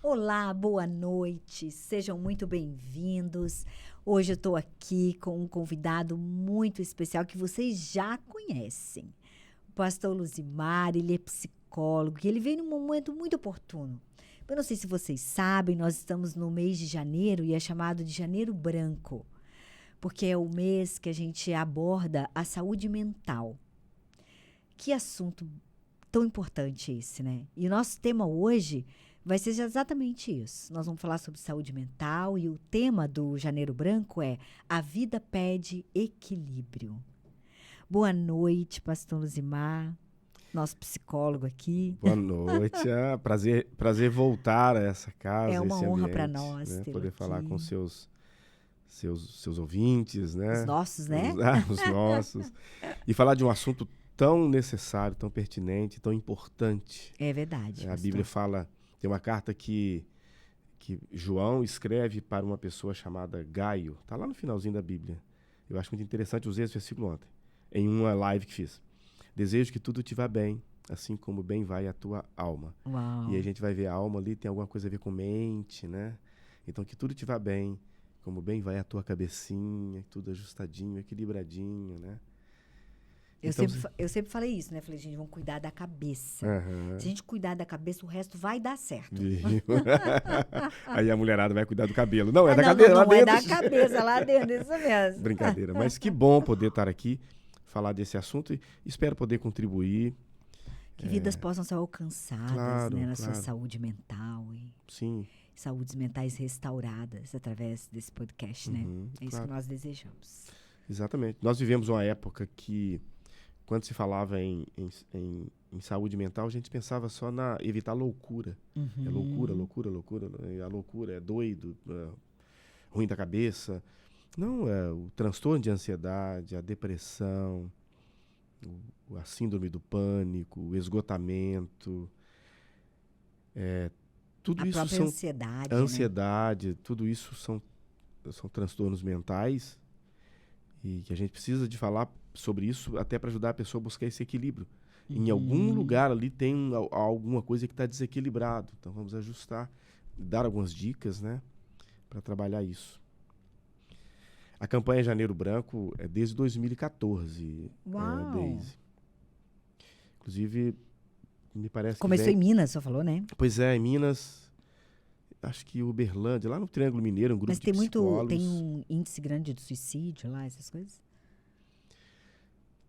Olá, boa noite, sejam muito bem-vindos. Hoje eu estou aqui com um convidado muito especial que vocês já conhecem. O pastor Luzimar, ele é psicólogo e ele veio num momento muito oportuno. Eu não sei se vocês sabem, nós estamos no mês de janeiro e é chamado de Janeiro Branco, porque é o mês que a gente aborda a saúde mental. Que assunto tão importante esse, né? E o nosso tema hoje vai ser exatamente isso. Nós vamos falar sobre saúde mental e o tema do Janeiro Branco é A Vida Pede Equilíbrio. Boa noite, pastor Luzimar, nosso psicólogo aqui. Boa noite. Prazer voltar a essa É casa, a uma esse honra para ambiente, nós né? tê-lo Poder falar com aqui. seus ouvintes, Os né? nossos, né? Os nossos. E falar de um assunto tão necessário, tão pertinente, tão importante. É verdade, A pastor. Bíblia fala, tem uma carta que João escreve para uma pessoa chamada Gaio. Está lá no finalzinho da Bíblia. Eu acho muito interessante, usei esse versículo ontem, em uma live que fiz. Desejo que tudo te vá bem, assim como bem vai a tua alma. Uau. E a gente vai ver a alma ali, tem alguma coisa a ver com mente, né? Então, que tudo te vá bem, como bem vai a tua cabecinha, tudo ajustadinho, equilibradinho, né? Então, Eu sempre falei isso, né? Falei, gente, vamos cuidar da cabeça. aham. Se a gente cuidar da cabeça, o resto vai dar certo. Viu? Aí a mulherada vai cuidar do cabelo. Não, é Ah, da não, cabeça, não, lá não é dentro. da cabeça, lá dentro, isso mesmo. Brincadeira. Mas que bom poder estar aqui, falar desse assunto e espero poder contribuir. Que vidas possam ser alcançadas, Claro, né, na sua claro. saúde mental e Sim. saúdes mentais restauradas através desse podcast, né? É isso Claro. que nós desejamos. Exatamente. Nós vivemos uma época que, quando se falava em saúde mental, a gente pensava só na evitar loucura. É loucura, loucura, loucura. A loucura é doido, ruim da cabeça. Não, é o transtorno de ansiedade, a depressão, a síndrome do pânico, o esgotamento. Tudo A isso própria são ansiedade, a né? ansiedade, tudo isso são transtornos mentais e que a gente precisa de falar sobre isso até para ajudar a pessoa a buscar esse equilíbrio. Em algum lugar ali tem alguma coisa que está desequilibrado. Então vamos ajustar, dar algumas dicas, né, para trabalhar isso. A campanha Janeiro Branco é desde 2014, Uau! Deise. Inclusive, me parece Começou que em Minas, só falou, né? Pois é, em Minas, acho que Uberlândia, lá no Triângulo Mineiro, um grupo Mas de psicólogos. tem um índice grande de suicídio lá, essas coisas?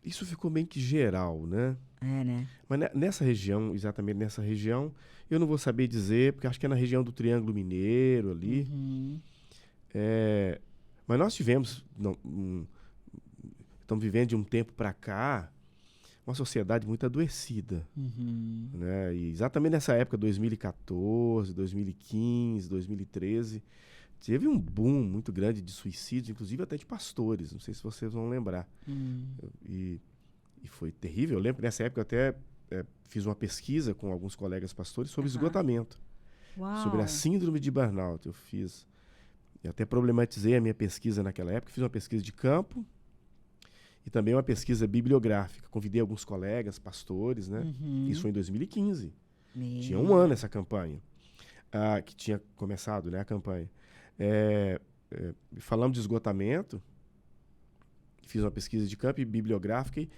Isso ficou meio que geral, né? É, né? Mas nessa região, exatamente nessa região, eu não vou saber dizer, porque acho que é na região do Triângulo Mineiro ali. Mas nós tivemos, estamos vivendo de um tempo para cá, uma sociedade muito adoecida. Né? E exatamente nessa época, 2014, 2015, 2013, teve um boom muito grande de suicídios, inclusive até de pastores. Não sei se vocês vão lembrar. E foi terrível. Eu lembro que nessa época eu até fiz uma pesquisa com alguns colegas pastores sobre esgotamento. Uau! Sobre a síndrome de burnout. Eu fiz. E até problematizei a minha pesquisa naquela época. Fiz uma pesquisa de campo e também uma pesquisa bibliográfica. Convidei alguns colegas, pastores, né? Isso foi em 2015. Tinha um ano essa campanha. Que tinha começado, né, a campanha. Falamos de esgotamento. Fiz uma pesquisa de campo e bibliográfica e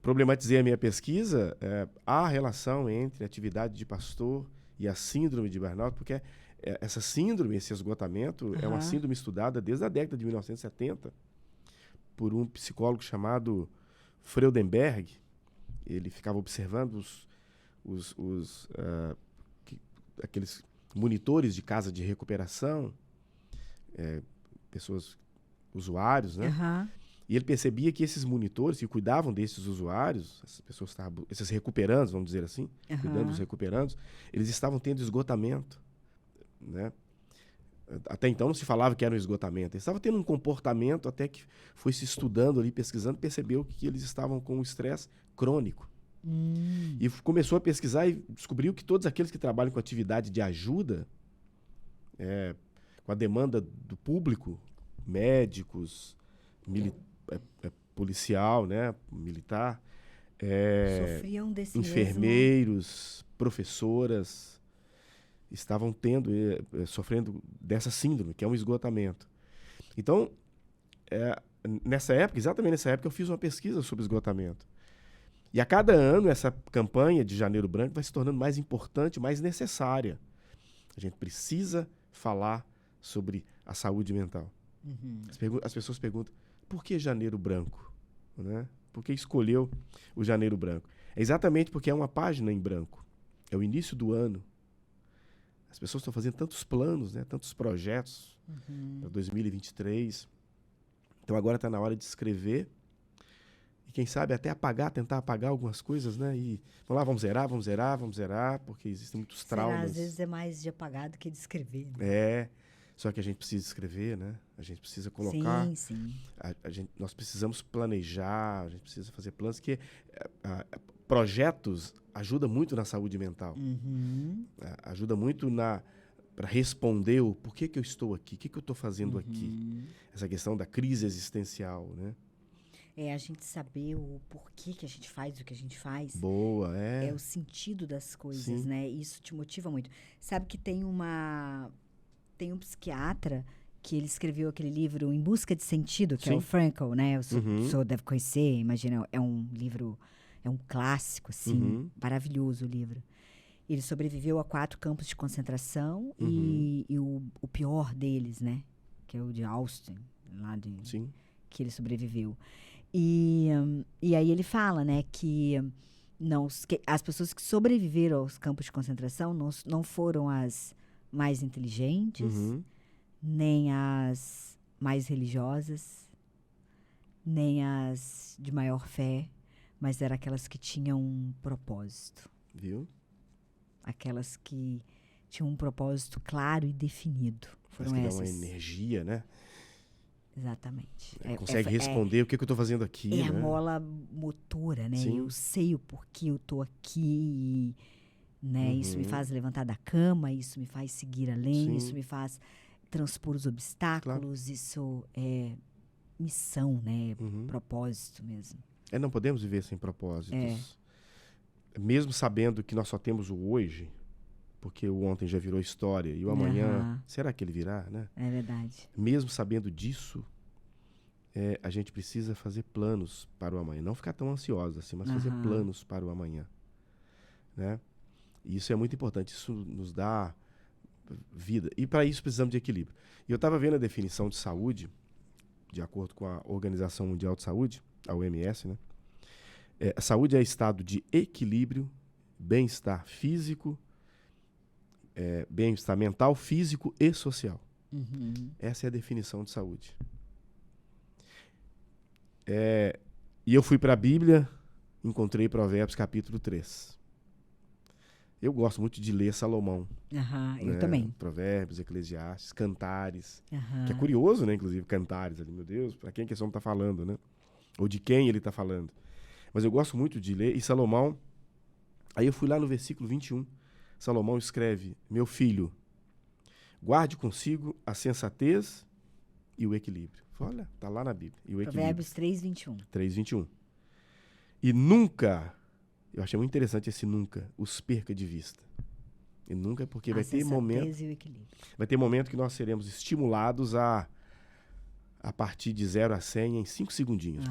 problematizei a minha pesquisa, a relação entre a atividade de pastor e a síndrome de burnout, porque essa síndrome, esse esgotamento, é uma síndrome estudada desde a década de 1970 por um psicólogo chamado Freudenberg. Ele ficava observando aqueles monitores de casa de recuperação, pessoas, usuários, né? E ele percebia que esses monitores que cuidavam desses usuários, essas pessoas que estavam, esses recuperandos, vamos dizer assim, cuidando dos recuperandos, eles estavam tendo esgotamento, né? Até então não se falava que era um esgotamento. Eles estavam tendo um comportamento até que foi se estudando ali, pesquisando, percebeu que eles estavam com um estresse crônico. E começou a pesquisar e descobriu que todos aqueles que trabalham com atividade de ajuda, com a demanda do público, médicos, policial, né, militar, Sofriam desse enfermeiros, professoras, estavam sofrendo dessa síndrome, que é um esgotamento. Então, exatamente nessa época, eu fiz uma pesquisa sobre esgotamento. E a cada ano, essa campanha de Janeiro Branco vai se tornando mais importante, mais necessária. A gente precisa falar sobre a saúde mental. As pessoas perguntam, por que Janeiro Branco? Né? Por que escolheu o Janeiro Branco? É exatamente porque é uma página em branco. É o início do ano. As pessoas estão fazendo tantos planos, né? Tantos projetos para 2023. Então agora está na hora de escrever e quem sabe até tentar apagar algumas coisas, né? E vamos zerar, porque existem muitos traumas. Às vezes é mais de apagar do que de escrever. Né? Só que a gente precisa escrever, né? A gente precisa colocar. Sim. Nós precisamos planejar, a gente precisa fazer planos, que projetos ajudam muito na saúde mental. Ajuda muito para responder o porquê que eu estou aqui, o que eu estou fazendo aqui. Essa questão da crise existencial, né? A gente saber o porquê que a gente faz o que a gente faz. Boa, É o sentido das coisas, Sim. né? Isso te motiva muito. Sabe que tem um psiquiatra que ele escreveu aquele livro Em Busca de Sentido, que é o Frankl, né? O senhor deve conhecer, imagina, é um livro, é um clássico, assim, maravilhoso o livro. Ele sobreviveu a 4 campos de concentração e o pior deles, né? Que é o de Austin, que ele sobreviveu. E aí ele fala, né, que as pessoas que sobreviveram aos campos de concentração não foram as mais inteligentes, nem as mais religiosas, nem as de maior fé, mas eram aquelas que tinham um propósito. Viu? Aquelas que tinham um propósito claro e definido. Foram essas. Dá uma energia, né? Exatamente. Consegue responder o que eu estou fazendo aqui, né? A mola motora, né? Sim. Eu sei o porquê eu estou aqui, né? Isso me faz levantar da cama, isso me faz seguir além, isso me faz transpor os obstáculos, isso é missão, né? Propósito mesmo. Não podemos viver sem propósitos. Mesmo sabendo que nós só temos o hoje, porque o ontem já virou história e o amanhã, será que ele virá, né? É verdade. Mesmo sabendo disso, a gente precisa fazer planos para o amanhã. Não ficar tão ansioso assim, mas fazer planos para o amanhã, né? E isso é muito importante, isso nos dá vida. E para isso precisamos de equilíbrio. E eu estava vendo a definição de saúde, de acordo com a Organização Mundial de Saúde, a OMS, né? A saúde é estado de equilíbrio, bem-estar físico, bem-estar mental, físico e social. Essa é a definição de saúde. E eu fui para a Bíblia, encontrei Provérbios capítulo 3. Eu gosto muito de ler Salomão. Eu também. Provérbios, Eclesiastes, Cantares. Que é curioso, né? Inclusive, Cantares ali. Meu Deus, para quem que esse homem está falando, né? Ou de quem ele está falando. Mas eu gosto muito de ler. E Salomão... Aí eu fui lá no versículo 21. Salomão escreve, meu filho, guarde consigo a sensatez e o equilíbrio. Olha, está lá na Bíblia. E o Provérbios 3:21. 3:21. E nunca, eu achei muito interessante esse nunca, os perca de vista. E nunca, porque vai ter momento... E o equilíbrio. Vai ter momento que nós seremos estimulados a partir de 0 a 100 em 5 segundinhos.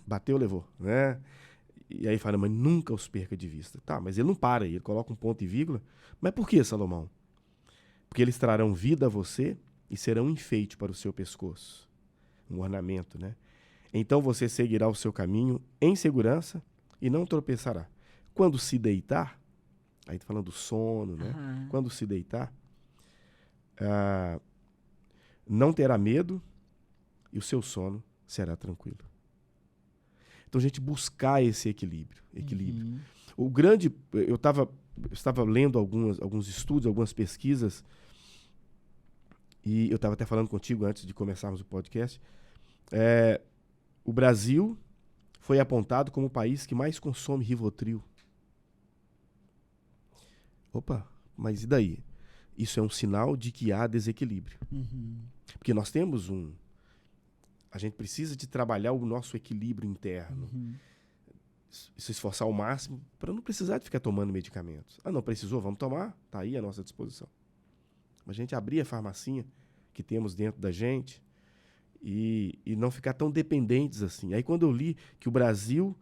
Bateu, levou, né? E aí fala, mas nunca os perca de vista. Tá, mas ele não para aí, ele coloca um ponto e vírgula. Mas por que, Salomão? Porque eles trarão vida a você e serão um enfeite para o seu pescoço. Um ornamento, né? Então você seguirá o seu caminho em segurança e não tropeçará. Quando se deitar, aí tá falando do sono, né? Quando se deitar, não terá medo e o seu sono será tranquilo. Então, a gente buscar esse equilíbrio. O grande... Eu estava lendo alguns estudos, algumas pesquisas, e eu estava até falando contigo antes de começarmos o podcast. O Brasil foi apontado como o país que mais consome Rivotril. Opa, mas e daí? Isso é um sinal de que há desequilíbrio. Porque nós temos a gente precisa de trabalhar o nosso equilíbrio interno. se esforçar ao máximo para não precisar de ficar tomando medicamentos. Ah, não precisou? Vamos tomar? Está aí à nossa disposição. A gente abrir a farmacinha que temos dentro da gente e não ficar tão dependentes assim. Aí quando eu li que o Brasil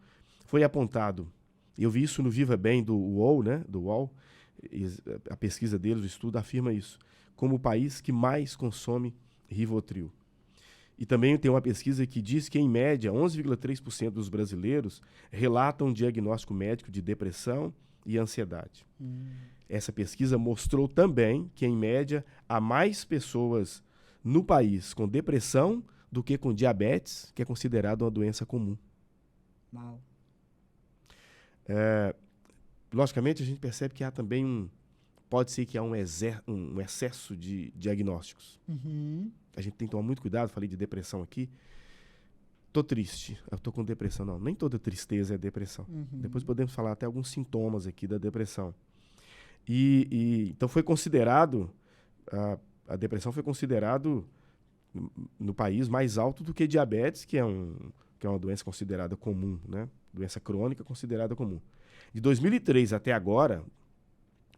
foi apontado, eu vi isso no Viva Bem do UOL, né? Do UOL, a pesquisa deles, o estudo afirma isso, como o país que mais consome Rivotril. E também tem uma pesquisa que diz que, em média, 11,3% dos brasileiros relatam um diagnóstico médico de depressão e ansiedade. Essa pesquisa mostrou também que, em média, há mais pessoas no país com depressão do que com diabetes, que é considerado uma doença comum. Uau. Logicamente, a gente percebe que há também pode ser que há um excesso de diagnósticos. A gente tem que tomar muito cuidado. Falei de depressão aqui. Tô triste. Eu tô com depressão. Não, nem toda tristeza é depressão. Depois podemos falar até alguns sintomas aqui da depressão. Então foi considerado, a depressão foi considerado no país mais alto do que diabetes, que é uma doença considerada comum, né? Doença crônica considerada comum. De 2003 até agora,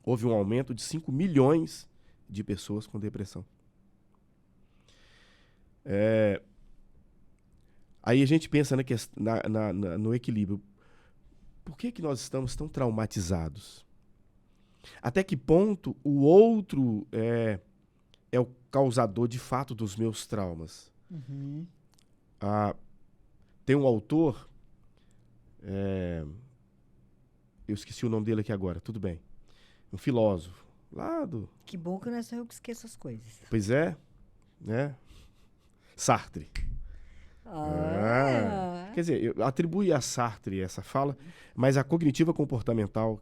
houve um aumento de 5 milhões de pessoas com depressão. Aí a gente pensa no equilíbrio. Por que nós estamos tão traumatizados? Até que ponto o outro é o causador de fato dos meus traumas? Tem um autor, eu esqueci o nome dele aqui agora, tudo bem. Um filósofo lá do... Que bom que não é só eu que esqueço as coisas. Pois é, né? Sartre. Quer dizer, eu atribuo a Sartre essa fala, mas a cognitiva comportamental,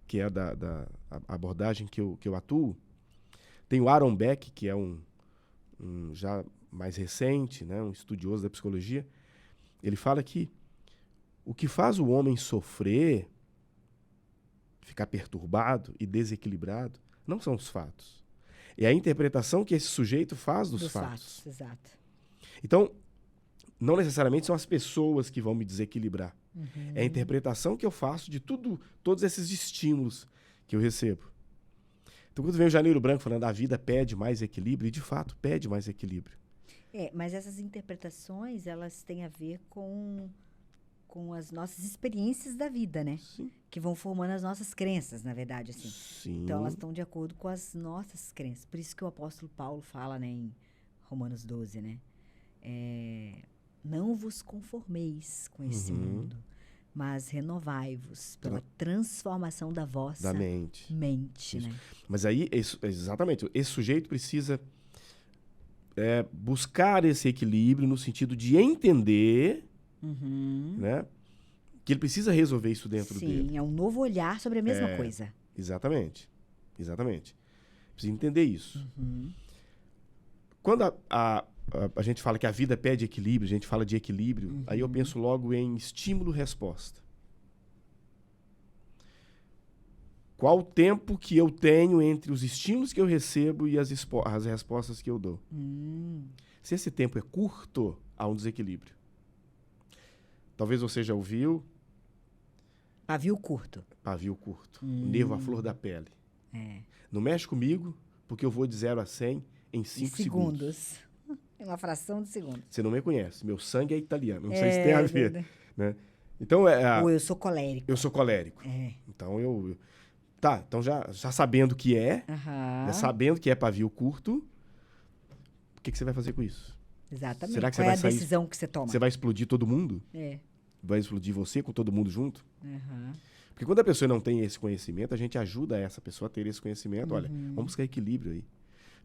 que é da abordagem que eu atuo, tem o Aaron Beck, que é um já mais recente, né, um estudioso da psicologia. Ele fala que o que faz o homem sofrer, ficar perturbado e desequilibrado, não são os fatos. É a interpretação que esse sujeito faz dos fatos. Exato. Então, não necessariamente são as pessoas que vão me desequilibrar. É a interpretação que eu faço de todos esses estímulos que eu recebo. Então, quando vem o Janeiro Branco falando a vida pede mais equilíbrio, e de fato pede mais equilíbrio. Mas essas interpretações, elas têm a ver com as nossas experiências da vida, né? Sim. Que vão formando as nossas crenças, na verdade, assim. Sim. Então, elas estão de acordo com as nossas crenças. Por isso que o apóstolo Paulo fala, né, em Romanos 12, né? Não vos conformeis com esse mundo, mas renovai-vos pela transformação da vossa mente, né? Mas aí, exatamente, esse sujeito precisa buscar esse equilíbrio no sentido de entender, né, que ele precisa resolver isso dentro dele. Sim, é um novo olhar sobre a mesma coisa. Exatamente. Precisa entender isso. Quando a gente fala que a vida pede equilíbrio, a gente fala de equilíbrio, aí eu penso logo em estímulo-resposta. Qual o tempo que eu tenho entre os estímulos que eu recebo e as respostas que eu dou? Se esse tempo é curto, há um desequilíbrio. Talvez você já ouviu... Pavio curto. O nervo à flor da pele. Não mexe comigo, porque eu vou de 0 a 100 em 5 segundos. É uma fração de segundo. Você não me conhece. Meu sangue é italiano. Não sei se tem a ver. Né? Então, ou eu sou colérico. Eu sou colérico. Então, Tá, então já sabendo que já sabendo que é pavio curto, o que você vai fazer com isso? Exatamente. Será que Qual é a decisão que você toma? Você vai explodir todo mundo? Vai explodir você com todo mundo junto? Porque quando a pessoa não tem esse conhecimento, a gente ajuda essa pessoa a ter esse conhecimento. Olha, vamos buscar equilíbrio aí.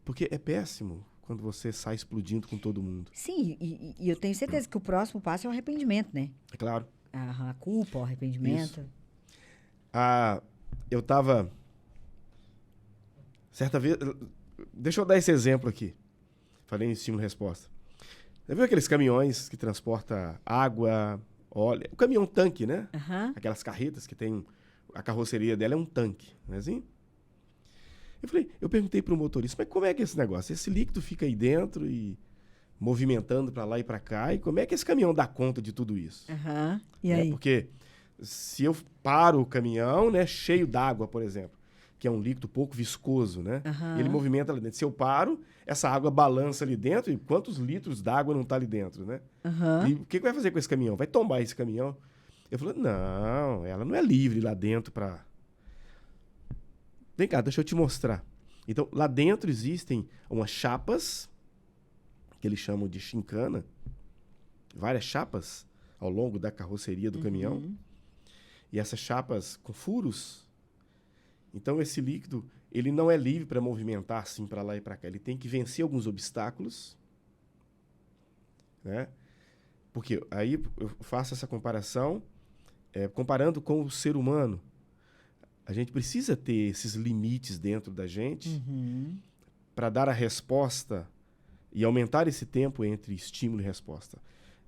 Porque é péssimo quando você sai explodindo com todo mundo. Sim, e eu tenho certeza que o próximo passo é o arrependimento, né? É claro. A culpa, o arrependimento. Isso. Eu estava... Certa vez... Deixa eu dar esse exemplo aqui. Falei em estímulo-resposta. Já viu aqueles caminhões que transportam água, óleo? O caminhão-tanque, né? Aquelas carretas que tem... A carroceria dela é um tanque, não é assim? Eu perguntei para o motorista, mas como é que é esse negócio? Esse líquido fica aí dentro e movimentando para lá e para cá, e como é que esse caminhão dá conta de tudo isso? E aí? Porque Se eu paro o caminhão, né, cheio d'água, por exemplo, que é um líquido pouco viscoso, né? Ele movimenta ali dentro. Se eu paro, essa água balança ali dentro, e quantos litros d'água não tá ali dentro, né? E o que vai fazer com esse caminhão? Vai tombar esse caminhão? Eu falei, não, ela não é livre lá dentro para... Vem cá, deixa eu te mostrar. Então, lá dentro existem umas chapas, que eles chamam de chincana, várias chapas ao longo da carroceria do caminhão. E essas chapas com furos. Então, esse líquido, ele não é livre para movimentar assim para lá e para cá. Ele tem que vencer alguns obstáculos, né? Porque aí eu faço essa comparação, comparando com o ser humano. A gente precisa ter esses limites dentro da gente para dar a resposta e aumentar esse tempo entre estímulo e resposta.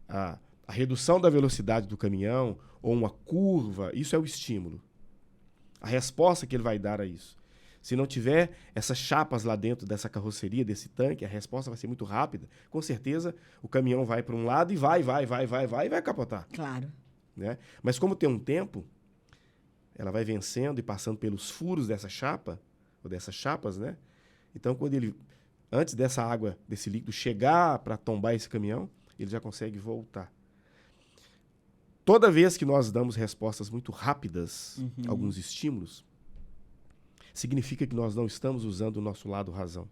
A redução da velocidade do caminhão ou uma curva, isso é o estímulo. A resposta que ele vai dar a isso. Se não tiver essas chapas lá dentro dessa carroceria, desse tanque, a resposta vai ser muito rápida. Com certeza, o caminhão vai para um lado e vai e vai capotar. Claro. Né? Mas como tem um tempo, ela vai vencendo e passando pelos furos dessa chapa, ou dessas chapas, né? Então, antes dessa água, desse líquido chegar para tombar esse caminhão, ele já consegue voltar. Toda vez que nós damos respostas muito rápidas a alguns estímulos, significa que nós não estamos usando o nosso lado razão.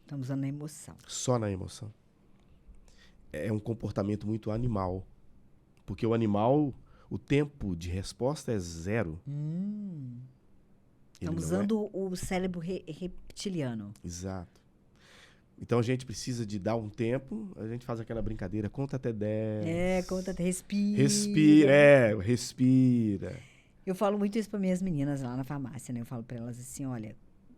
Estamos usando a emoção. Só na emoção. É um comportamento muito animal. Porque o animal, o tempo de resposta é 0. Estamos usando o cérebro reptiliano. Exato. Então a gente precisa de dar um tempo, a gente faz aquela brincadeira, conta até 10. Conta até, respira. Respira. Eu falo muito isso para minhas meninas lá na farmácia, né? Eu falo para elas assim, olha,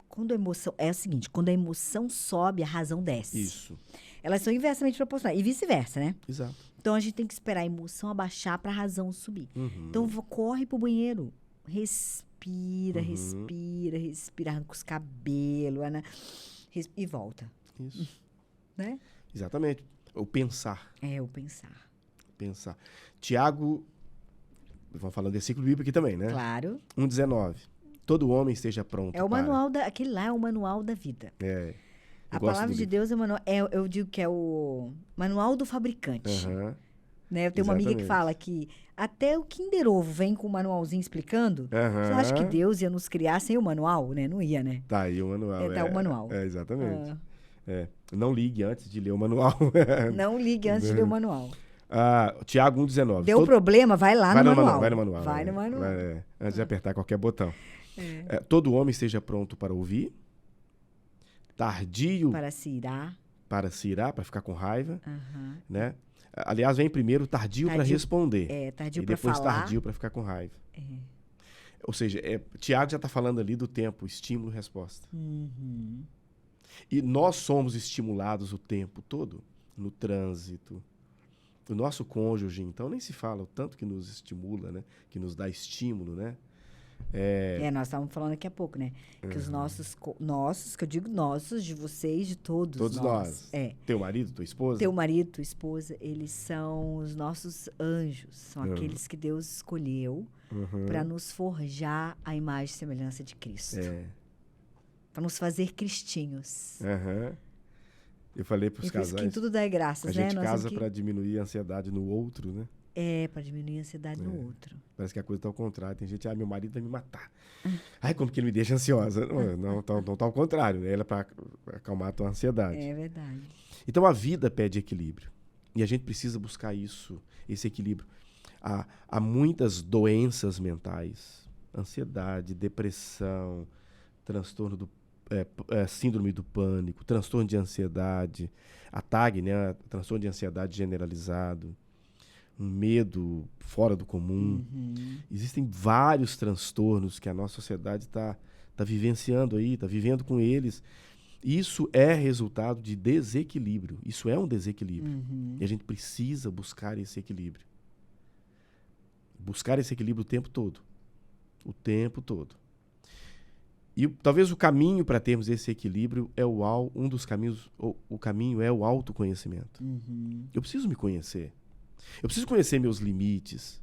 quando a emoção... É o seguinte, quando a emoção sobe, a razão desce. Isso. Elas são inversamente proporcionais. E vice-versa, né? Exato. Então a gente tem que esperar a emoção abaixar para a razão subir. Então corre pro banheiro, respira, arranca os cabelos, né? E volta. Isso. Né? Exatamente. O pensar. O pensar. Pensar. Tiago, vamos falando desse ciclo bíblico aqui também, né? Claro. 1,19. Todo homem esteja pronto. É o manual aquele lá é o manual da vida. A palavra de Deus é o manual. Eu digo que é o manual do fabricante. Né? Eu tenho uma amiga que fala que até o Kinder Ovo vem com um manualzinho explicando. Você acha que Deus ia nos criar sem o manual, né? Não ia, né? Tá aí o manual. Tá o manual. Exatamente. Não ligue antes de ler o manual. Não ligue antes de ler o manual. Tiago 1,19. Deu problema, vai lá no manual. Vai no manual. Vai no manual. Antes de apertar qualquer botão. Todo homem esteja pronto para ouvir, tardio para se irar, para ficar com raiva, né? Aliás, vem primeiro tardio para responder. Tardio para falar. E depois tardio para ficar com raiva. Ou seja, Tiago já está falando ali do tempo, estímulo e resposta. E nós somos estimulados o tempo todo, no trânsito. O nosso cônjuge, então, nem se fala o tanto que nos estimula, né? Que nos dá estímulo, né? Nós estávamos falando daqui a pouco, né? Que os nossos, que eu digo nossos, de vocês, de todos. Todos nós. Teu marido, tua esposa? Teu marido, tua esposa, eles são os nossos anjos. São aqueles que Deus escolheu para nos forjar a imagem e semelhança de Cristo. Para nos fazer cristinhos. Eu falei para os casais. Que em tudo dá graças, né? A gente casa para diminuir a ansiedade no outro, né? Para diminuir a ansiedade no outro. Parece que a coisa está ao contrário. Tem gente, meu marido vai me matar. Ai, como que ele me deixa ansiosa? Não tá ao contrário, né? Ela é para acalmar a tua ansiedade. É verdade. Então, a vida pede equilíbrio. E a gente precisa buscar esse equilíbrio. Há muitas doenças mentais. Ansiedade, depressão, transtorno síndrome do pânico, transtorno de ansiedade, a TAG, né? Transtorno de ansiedade generalizado. Um medo fora do comum. Existem vários transtornos que a nossa sociedade está vivenciando aí, está vivendo com eles. Isso é resultado de desequilíbrio. Isso é um desequilíbrio. E a gente precisa buscar esse equilíbrio. Buscar esse equilíbrio o tempo todo. O tempo todo. E talvez o caminho para termos esse equilíbrio um dos caminhos, o caminho é o autoconhecimento. Eu preciso me conhecer. Eu preciso conhecer meus limites.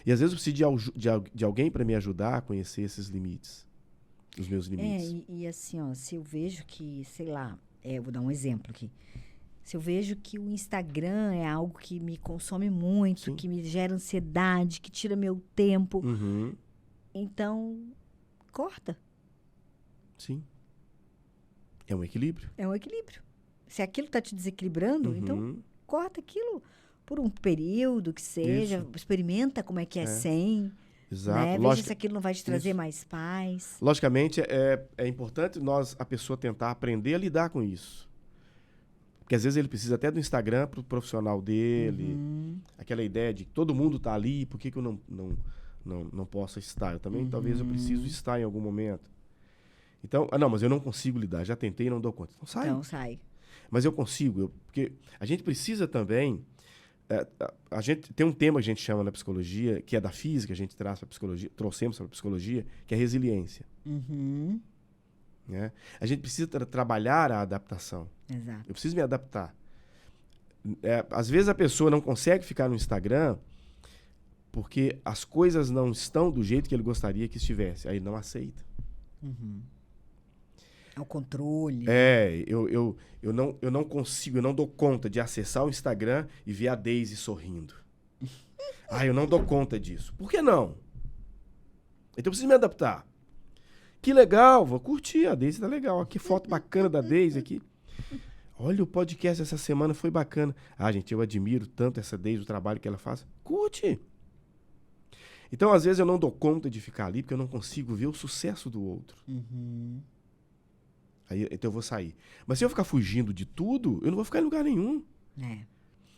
E às vezes eu preciso de alguém para me ajudar a conhecer esses limites, os meus limites. E assim, ó, se eu vejo que, sei lá, eu vou dar um exemplo aqui. Se eu vejo que o Instagram é algo que me consome muito, Sim. que me gera ansiedade, que tira meu tempo, Uhum. então, corta. Sim. É um equilíbrio. É um equilíbrio. Se aquilo está te desequilibrando, então corta aquilo por um período que seja, experimenta como é que é sem. Exato. Né? Veja se aquilo não vai te trazer mais paz. Logicamente, é importante a pessoa tentar aprender a lidar com isso. Porque às vezes ele precisa até do Instagram para o profissional dele. Aquela ideia de que todo mundo está ali, por que eu não posso estar? Eu também, talvez, eu preciso estar em algum momento. Então, não, mas eu não consigo lidar. Já tentei e não dou conta. Então sai. Então sai. Mas eu consigo, porque a gente precisa também... a gente tem um tema que a gente chama na psicologia, que é da física, a gente traz para psicologia, trouxemos para a psicologia, que é resiliência. Né? A gente precisa trabalhar a adaptação. Exato. Eu preciso me adaptar. Às vezes a pessoa não consegue ficar no Instagram porque as coisas não estão do jeito que ele gostaria que estivesse. Aí ele não aceita. É o controle. Eu não consigo, eu não dou conta de acessar o Instagram e ver a Daisy sorrindo. Eu não dou conta disso. Por que não? Então eu preciso me adaptar. Que legal, vou curtir, a Daisy tá legal. Que foto bacana da Daisy aqui. Olha, o podcast essa semana foi bacana. Gente, eu admiro tanto essa Daisy, o trabalho que ela faz. Curte. Então, às vezes, eu não dou conta de ficar ali porque eu não consigo ver o sucesso do outro. Então eu vou sair. Mas se eu ficar fugindo de tudo, eu não vou ficar em lugar nenhum. Então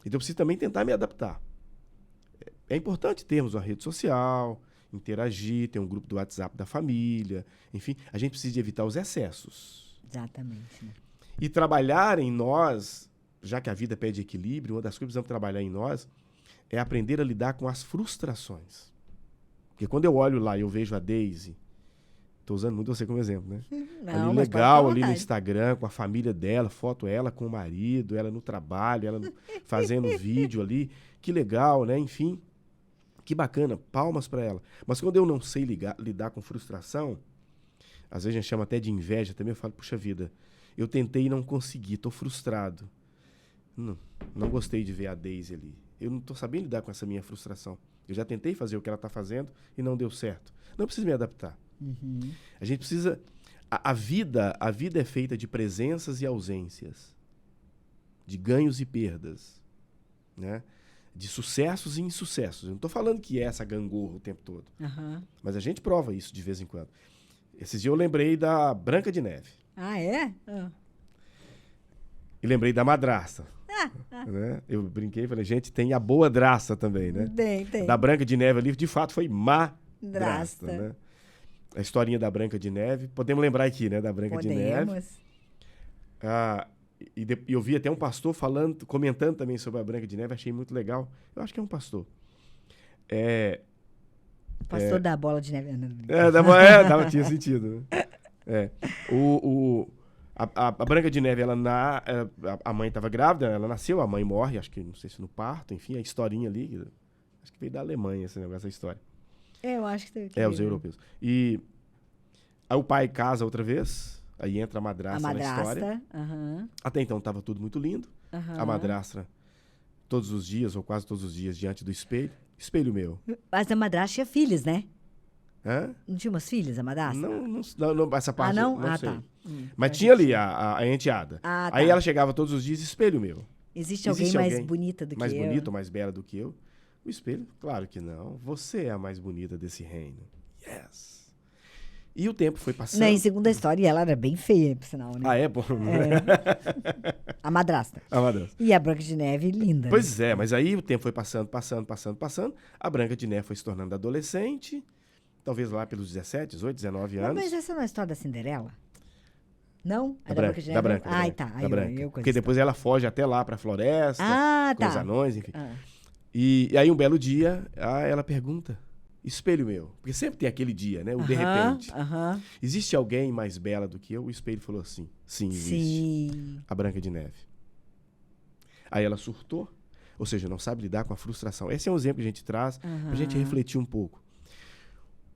eu preciso também tentar me adaptar. É importante termos uma rede social, interagir, ter um grupo do WhatsApp da família. Enfim, a gente precisa evitar os excessos. Exatamente. Né? E trabalhar em nós, já que a vida pede equilíbrio, uma das coisas que precisamos trabalhar em nós é aprender a lidar com as frustrações. Porque quando eu olho lá e eu vejo a Daisy, estou usando muito você como exemplo, né? Não, ali legal, ali no Instagram, com a família dela, foto ela com o marido, ela no trabalho, ela fazendo vídeo ali. Que legal, né? Enfim, que bacana, palmas para ela. Mas quando eu não sei lidar com frustração, às vezes a gente chama até de inveja também, eu falo, puxa vida, eu tentei e não consegui, estou frustrado. Não gostei de ver a Daisy ali. Eu não estou sabendo lidar com essa minha frustração. Eu já tentei fazer o que ela está fazendo e não deu certo. Não preciso me adaptar. A gente precisa... A vida é feita de presenças e ausências. De ganhos e perdas. Né? De sucessos e insucessos. Eu não estou falando que é essa gangorra o tempo todo. Mas a gente prova isso de vez em quando. Esses dias eu lembrei da Branca de Neve. É? E lembrei da madrasta. Né? Eu brinquei e falei, gente, tem a boa draça também, né? Tem. Da Branca de Neve ali, de fato, foi madrasta, né? A historinha da Branca de Neve. Podemos lembrar aqui, né? Da Branca de Neve. E eu vi até um pastor comentando também sobre a Branca de Neve. Achei muito legal. Eu acho que é um pastor. Pastor da Bola de Neve. Tinha sentido. Né? A Branca de Neve, a mãe estava grávida, ela nasceu, a mãe morre, acho que, não sei se no parto, enfim, a historinha ali, acho que veio da Alemanha essa história. Eu acho que teve que ver, os europeus. E aí o pai casa outra vez, aí entra a madrasta na história. Até então estava tudo muito lindo. A madrasta, todos os dias, ou quase todos os dias, diante do espelho meu. Mas a madrasta tinha filhos, né? Hã? Não tinha umas filhas, a madrasta? Não, essa parte não? Não sei. Tá. Mas tinha ali a enteada. Aí ela chegava todos os dias, espelho meu. Existe alguém mais bonita do que eu? Mais bonita ou mais bela do que eu? O espelho? Claro que não. Você é a mais bonita desse reino. Yes. E o tempo foi passando. Em segunda história, ela era bem feia, por sinal, né? Bom. A madrasta. E a Branca de Neve, linda. Pois mas aí o tempo foi passando. A Branca de Neve foi se tornando adolescente, talvez lá pelos 17, 18, 19 anos. Mas essa não é a história da Cinderela? Não? Da Branca de Neve? Da Branca. Da Branca. Porque depois ela foge até lá pra floresta, com os anões, enfim. E aí um belo dia, ela pergunta, espelho meu, porque sempre tem aquele dia, né? O de repente. Existe alguém mais bela do que eu? O espelho falou assim, sim, existe. A Branca de Neve. Aí ela surtou, Ou seja, não sabe lidar com a frustração. Esse é um exemplo que a gente traz para a gente refletir um pouco.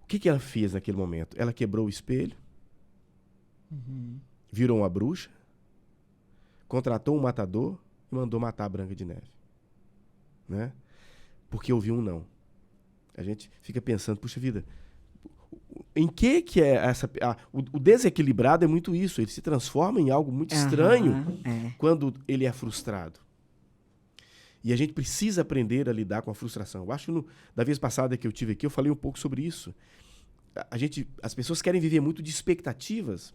O que ela fez naquele momento? Ela quebrou o espelho, virou uma bruxa, contratou um matador e mandou matar a Branca de Neve. Né? Porque ouviu um não. A gente fica pensando, puxa vida, em que é essa... o desequilibrado é muito isso, ele se transforma em algo muito estranho quando ele é frustrado. E a gente precisa aprender a lidar com a frustração. Eu acho que da vez passada que eu tive aqui, eu falei um pouco sobre isso. As pessoas querem viver muito de expectativas,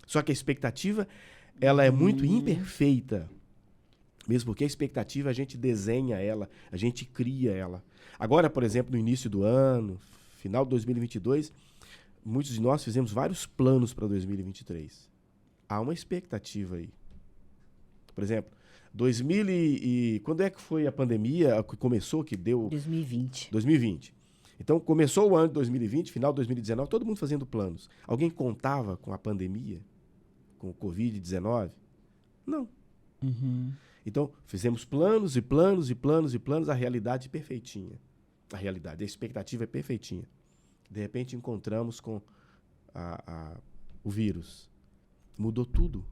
só que a expectativa ela é muito imperfeita. Mesmo porque a expectativa, a gente desenha ela, a gente cria ela. Agora, por exemplo, no início do ano, final de 2022, muitos de nós fizemos vários planos para 2023. Há uma expectativa aí. Por exemplo, quando é que foi a pandemia que começou, que deu... 2020. 2020. Então, começou o ano de 2020, final de 2019, todo mundo fazendo planos. Alguém contava com a pandemia? Com o Covid-19? Não. Então, fizemos planos e planos e planos e planos, a realidade perfeitinha. A expectativa é perfeitinha. De repente, encontramos com o vírus. Mudou tudo.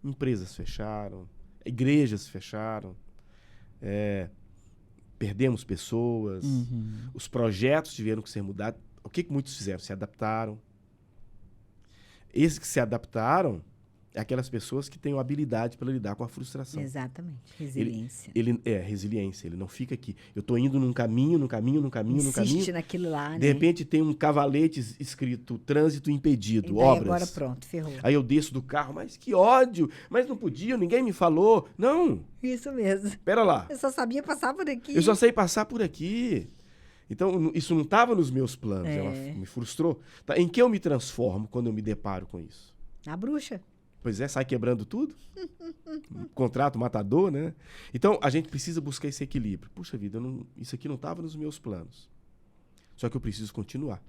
Empresas fecharam, igrejas fecharam, perdemos pessoas, os projetos tiveram que ser mudados. O que muitos fizeram? Se adaptaram. Esses que se adaptaram é aquelas pessoas que têm uma habilidade para lidar com a frustração. Exatamente. Resiliência. Resiliência. Ele não fica aqui. Eu estou indo num caminho. Insiste naquilo lá, De repente tem um cavalete escrito trânsito impedido, obras. Agora pronto, ferrou. Aí eu desço do carro, mas que ódio! Mas não podia, ninguém me falou. Não. Isso mesmo. Espera lá. Eu só sabia passar por aqui. Eu só sei passar por aqui. Então, isso não estava nos meus planos. Ela me frustrou. Tá? Em que eu me transformo quando eu me deparo com isso? Na bruxa. Pois é, sai quebrando tudo. Contrato matador, né? Então, a gente precisa buscar esse equilíbrio. Puxa vida, isso aqui não estava nos meus planos. Só que eu preciso continuar.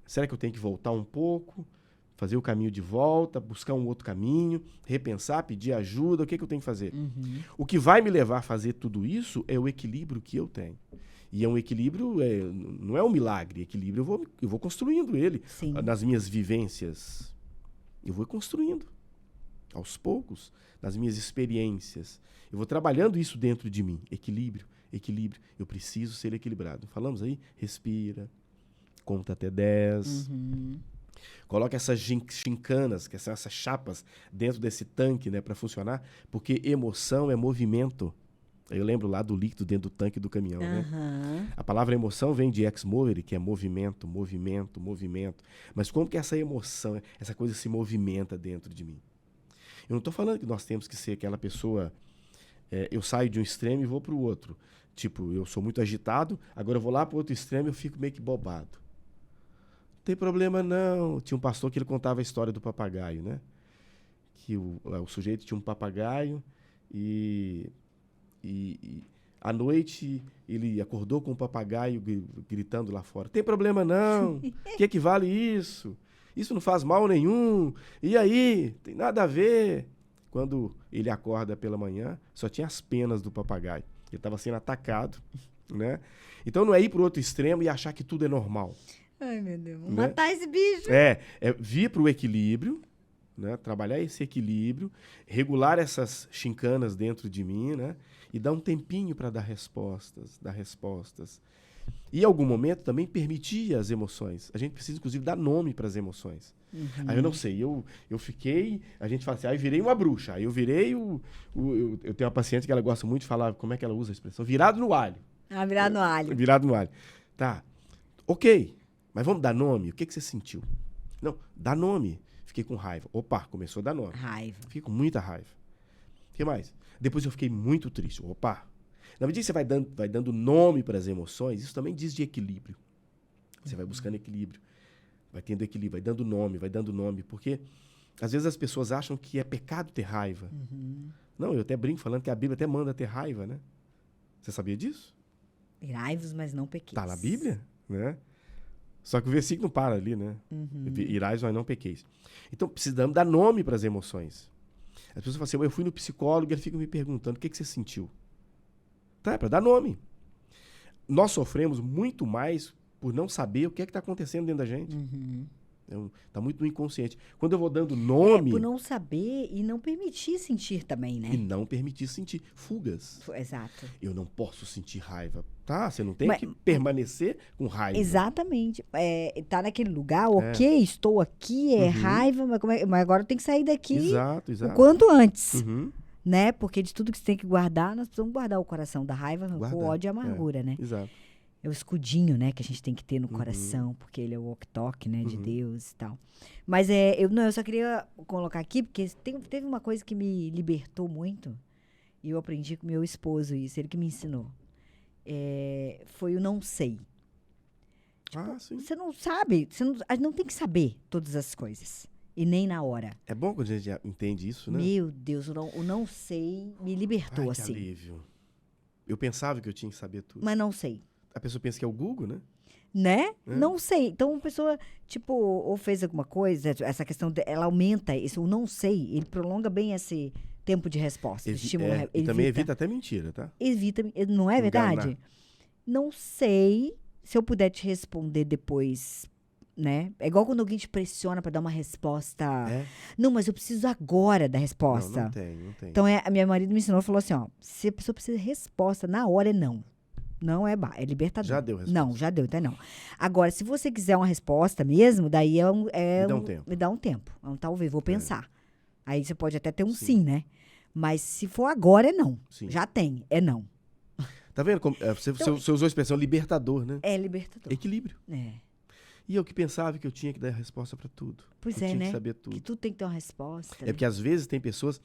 Será que eu tenho que voltar um pouco? Fazer o caminho de volta? Buscar um outro caminho? Repensar? Pedir ajuda? O que eu tenho que fazer? O que vai me levar a fazer tudo isso é o equilíbrio que eu tenho. E é um equilíbrio, não é um milagre. Equilíbrio, eu vou construindo ele. Sim. Nas minhas vivências. Eu vou construindo. Aos poucos, nas minhas experiências. Eu vou trabalhando isso dentro de mim. Equilíbrio. Eu preciso ser equilibrado. Falamos aí? Respira. Conta até 10. Coloca essas chincanas, que são essas chapas, dentro desse tanque, né, para funcionar. Porque emoção é movimento. Eu lembro lá do líquido dentro do tanque do caminhão, né? A palavra emoção vem de ex movere, que é movimento. Mas como que essa emoção, essa coisa se movimenta dentro de mim? Eu não estou falando que nós temos que ser aquela pessoa... eu saio de um extremo e vou para o outro. Tipo, eu sou muito agitado, agora eu vou lá para o outro extremo e eu fico meio que bobado. Não tem problema, não. Tinha um pastor que ele contava a história do papagaio, né? Que o sujeito tinha um papagaio e à noite ele acordou com o papagaio gritando lá fora. Tem problema, não. O que vale isso? Isso não faz mal nenhum. E aí? Tem nada a ver. Quando ele acorda pela manhã, só tinha as penas do papagaio. Ele estava sendo atacado, né? Então não é ir para o outro extremo e achar que tudo é normal. Ai, meu Deus. Vamos, né? Matar esse bicho. É vir para o equilíbrio, né? Trabalhar esse equilíbrio, regular essas chincanas dentro de mim, né? E dar um tempinho para dar respostas. E em algum momento também permitir as emoções. A gente precisa, inclusive, dar nome para as emoções. Aí eu não sei, eu fiquei... A gente fala assim, aí eu virei uma bruxa. Aí eu virei eu tenho uma paciente que ela gosta muito de falar, como é que ela usa a expressão? Virado no alho. Virado no alho. Virado no alho. Tá, ok, mas vamos dar nome? O que você sentiu? Não, dá nome. Fiquei com raiva. Opa, começou a dar nome. Raiva. Fiquei com muita raiva. O que mais? Depois eu fiquei muito triste. Opa. Na medida que você vai dando nome para as emoções, isso também diz de equilíbrio. Você vai buscando equilíbrio. Vai tendo equilíbrio, vai dando nome. Porque, às vezes, as pessoas acham que é pecado ter raiva. Não, eu até brinco falando que a Bíblia até manda ter raiva, né? Você sabia disso? Irai-vos, mas não pequeis. Tá na Bíblia, né? Só que o versículo não para ali, né? Irai-vos, mas não pequeis. Então, precisamos dar nome para as emoções. As pessoas falam assim, eu fui no psicólogo e ele fica me perguntando, o que você sentiu? Tá, é para dar nome. Nós sofremos muito mais por não saber o que é que está acontecendo dentro da gente. Tá muito no inconsciente. Quando eu vou dando nome... por não saber e não permitir sentir também, né? E não permitir sentir fugas. Exato. Eu não posso sentir raiva. Tá, você não tem que permanecer com raiva. Exatamente. Tá naquele lugar, ok, estou aqui, raiva, mas agora eu tenho que sair daqui Exato. o quanto antes. Né? Porque de tudo que você tem que guardar, nós precisamos guardar o coração da raiva, o ódio e a amargura, né? Exato. É o escudinho, né, que a gente tem que ter no coração, porque ele é o walk-talk, né, de Deus e tal. Mas eu só queria colocar aqui, porque teve uma coisa que me libertou muito, e eu aprendi com meu esposo isso, ele que me ensinou. Foi o não sei. Tipo, você não sabe, a gente não tem que saber todas as coisas. E nem na hora. É bom quando a gente entende isso, né? Meu Deus, o não sei me libertou, assim. Que alívio. Eu pensava que eu tinha que saber tudo. Mas não sei. A pessoa pensa que é o Google, né? Né? Não sei. Então, a pessoa, tipo, ou fez alguma coisa, essa questão, ela aumenta, o não sei, ele prolonga bem esse tempo de resposta. E também evita até mentira, tá? Evita, não é verdade? Não sei se eu puder te responder depois, né? É igual quando alguém te pressiona para dar uma resposta. Não, mas eu preciso agora da resposta. Não tem. Então, a minha marido me ensinou, falou assim, ó, se a pessoa precisa de resposta na hora, é não. Não é libertador. Já deu resposta. Não, já deu, então não. Agora, se você quiser uma resposta mesmo, daí me dá um tempo. Talvez, vou pensar. Aí você pode até ter um sim, né? Mas se for agora, é não. Sim. Já tem, é não. Tá vendo? Você usou a expressão libertador, né? É libertador. Equilíbrio. E eu que pensava que eu tinha que dar a resposta para tudo. Pois eu tinha né? Que saber tudo. Que tudo tem que ter uma resposta. Porque às vezes tem pessoas...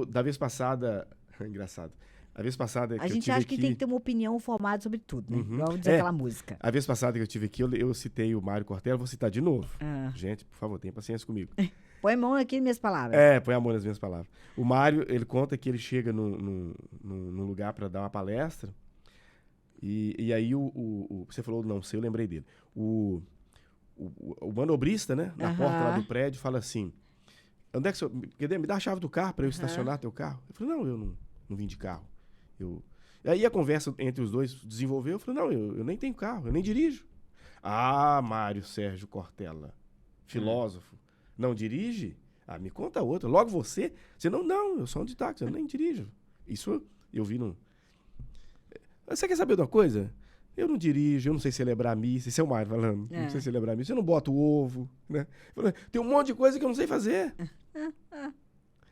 Da vez passada... Engraçado. A vez passada que a gente acha que tem que ter uma opinião formada sobre tudo, né? Igual dizer aquela música. A vez passada que eu tive aqui, eu citei o Mário Cortella, vou citar de novo. Gente, por favor, tenha paciência comigo. Põe a mão aqui nas minhas palavras. Põe a mão nas minhas palavras. O Mário, ele conta que ele chega num lugar para dar uma palestra e aí você falou não sei, eu lembrei dele. O manobrista, né? Na porta lá do prédio, fala assim, onde é que me dá a chave do carro para eu estacionar teu carro? Eu falei, não, eu não vim de carro. Aí a conversa entre os dois desenvolveu. Eu falei, não, eu nem tenho carro, eu nem dirijo. Mário Sérgio Cortella, filósofo, não dirige? Me conta outra. Logo você não, eu sou um de táxi, eu nem dirijo. Isso eu vi no... Você quer saber de uma coisa? Eu não dirijo, eu não sei celebrar a missa. Esse é o Mário falando. Não sei celebrar a missa, eu não boto ovo, né? Falei, tem um monte de coisa que eu não sei fazer.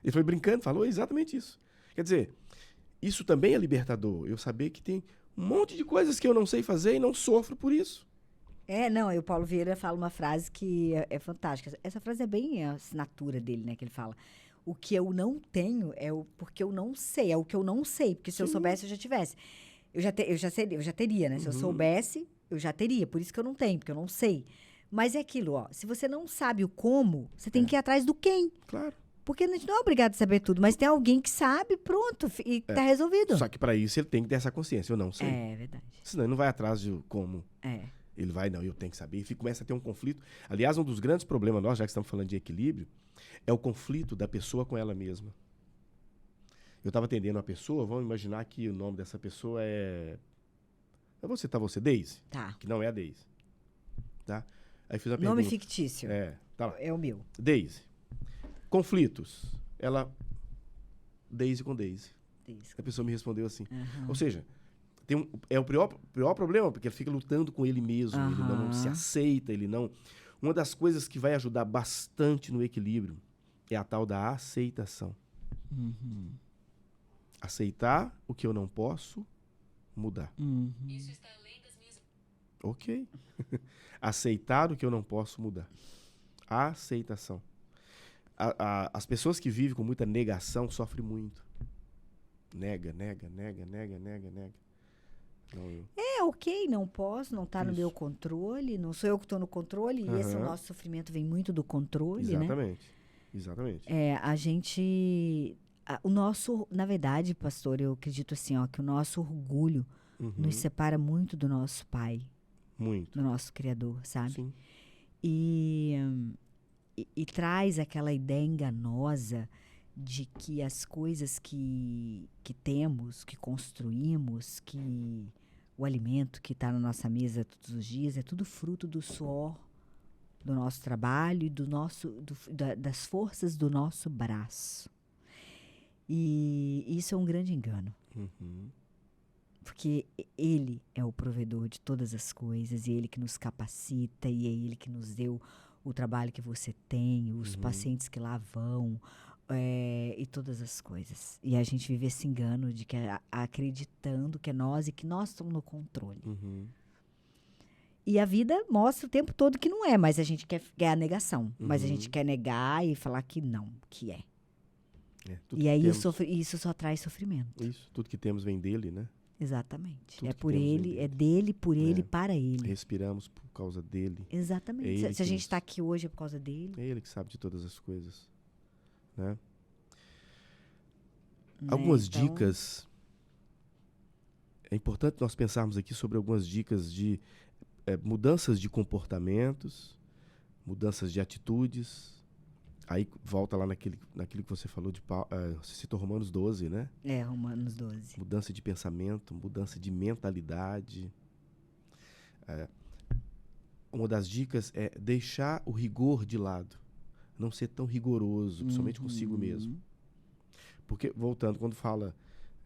Ele foi brincando, falou exatamente isso. Quer dizer... Isso também é libertador. Eu saber que tem um monte de coisas que eu não sei fazer e não sofro por isso. E o Paulo Vieira fala uma frase que é fantástica. Essa frase é bem a assinatura dele, né? Que ele fala, o que eu não tenho é porque eu não sei. É o que eu não sei. Porque se eu soubesse, eu já tivesse. Eu já teria, né? Se eu soubesse, eu já teria. Por isso que eu não tenho, porque eu não sei. Mas é aquilo, ó. Se você não sabe o como, você tem que ir atrás do quem. Claro. Porque a gente não é obrigado a saber tudo, mas tem alguém que sabe, pronto, e tá resolvido. Só que para isso ele tem que ter essa consciência, eu não sei. É verdade. Senão ele não vai atrás de como. Ele vai, não, eu tenho que saber. E começa a ter um conflito. Aliás, um dos grandes problemas nós, já que estamos falando de equilíbrio, é o conflito da pessoa com ela mesma. Eu estava atendendo uma pessoa, vamos imaginar que o nome dessa pessoa é... Eu vou citar você, Deise. Tá. Que não é a Deise. Tá? Aí fiz uma pergunta. Nome fictício. Tá lá. É o meu. Deise. Conflitos. Deise com Deise. A pessoa me respondeu assim. Ou seja, é o pior problema, porque ele fica lutando com ele mesmo, ele não se aceita, ele não... Uma das coisas que vai ajudar bastante no equilíbrio é a tal da aceitação. Aceitar o que eu não posso mudar. Isso está além das minhas... Ok. Aceitar o que eu não posso mudar. A aceitação. As pessoas que vivem com muita negação sofrem muito. Nega. Não, ok, não posso, não está no meu controle, não sou eu que estou no controle, e esse nosso sofrimento vem muito do controle, Exatamente. A gente... O nosso, na verdade, pastor, eu acredito assim, ó, que o nosso orgulho nos separa muito do nosso Pai. Muito. Do nosso Criador, sabe? Sim. E traz aquela ideia enganosa de que as coisas que temos, que construímos, que o alimento que está na nossa mesa todos os dias é tudo fruto do suor do nosso trabalho e das forças do nosso braço. E isso é um grande engano. Uhum. Porque ele é o provedor de todas as coisas, e ele que nos capacita, e é ele que nos deu o trabalho que você tem, os pacientes que lá vão, e todas as coisas. E a gente vive esse engano de que acreditando que é nós e que nós estamos no controle. Uhum. E a vida mostra o tempo todo que não é, mas a gente quer a negação. Mas a gente quer negar e falar que não, que é. E aí isso só traz sofrimento. Isso, tudo que temos vem dele, né? Exatamente. Tudo É que por temos ele, vem dele. é dele, por ele, para ele. Respiramos por causa dele. Exatamente. É Se a gente está aqui hoje é por causa dele. É ele que sabe de todas as coisas, né? Algumas dicas. É importante nós pensarmos aqui sobre algumas dicas de mudanças de comportamentos, mudanças de atitudes. Aí volta lá naquilo que você falou você citou Romanos 12, né? Romanos 12. Mudança de pensamento, mudança de mentalidade. Uma das dicas é deixar o rigor de lado. Não ser tão rigoroso, principalmente consigo mesmo. Porque, voltando,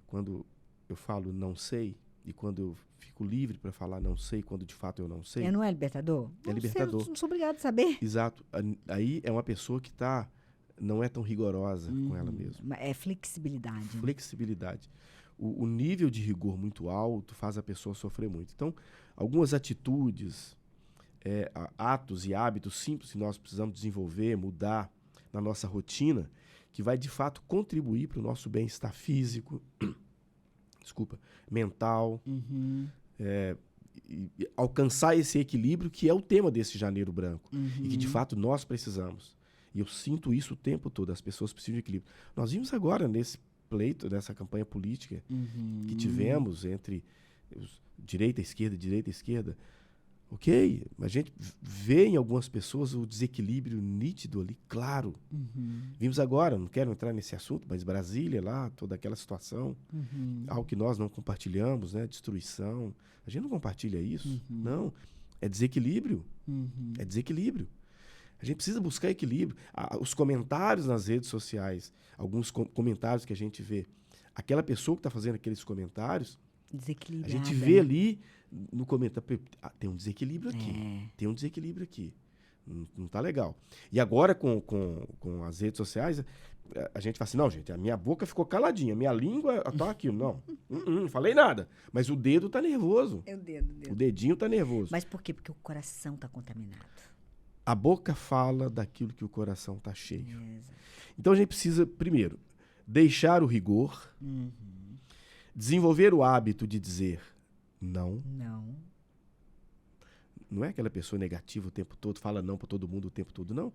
quando eu falo não sei, e quando eu fico livre para falar não sei, quando de fato eu não sei. Não é libertador? É libertador. Eu não sou obrigado a saber. Exato. Aí é uma pessoa que não é tão rigorosa com ela mesma. É flexibilidade. Flexibilidade. O nível de rigor muito alto faz a pessoa sofrer muito. Então, algumas atitudes, atos e hábitos simples que nós precisamos desenvolver, mudar na nossa rotina, que vai de fato contribuir para o nosso bem-estar físico, mental, e alcançar esse equilíbrio que é o tema desse Janeiro Branco e que de fato nós precisamos. E eu sinto isso o tempo todo, as pessoas precisam de equilíbrio. Nós vimos agora nesse pleito, nessa campanha política que tivemos entre direita e esquerda, ok, a gente vê em algumas pessoas o desequilíbrio nítido ali, claro. Vimos agora, não quero entrar nesse assunto, mas Brasília lá, toda aquela situação, algo que nós não compartilhamos, né? Destruição. A gente não compartilha isso, não. É desequilíbrio. É desequilíbrio. A gente precisa buscar equilíbrio. Os comentários nas redes sociais, alguns comentários que a gente vê, aquela pessoa que está fazendo aqueles comentários, a gente vê ali no comentário, tem um desequilíbrio aqui. Tem um desequilíbrio aqui. Não está legal. E agora, com as redes sociais, a gente fala assim, não, gente, a minha boca ficou caladinha, a minha língua tá aqui. Não, não falei nada. Mas o dedo tá nervoso. É o dedo. O dedinho tá nervoso. Mas por quê? Porque o coração tá contaminado. A boca fala daquilo que o coração tá cheio. Então a gente precisa, primeiro, deixar o rigor, desenvolver o hábito de dizer não. Não é aquela pessoa negativa o tempo todo, fala não para todo mundo o tempo todo, não.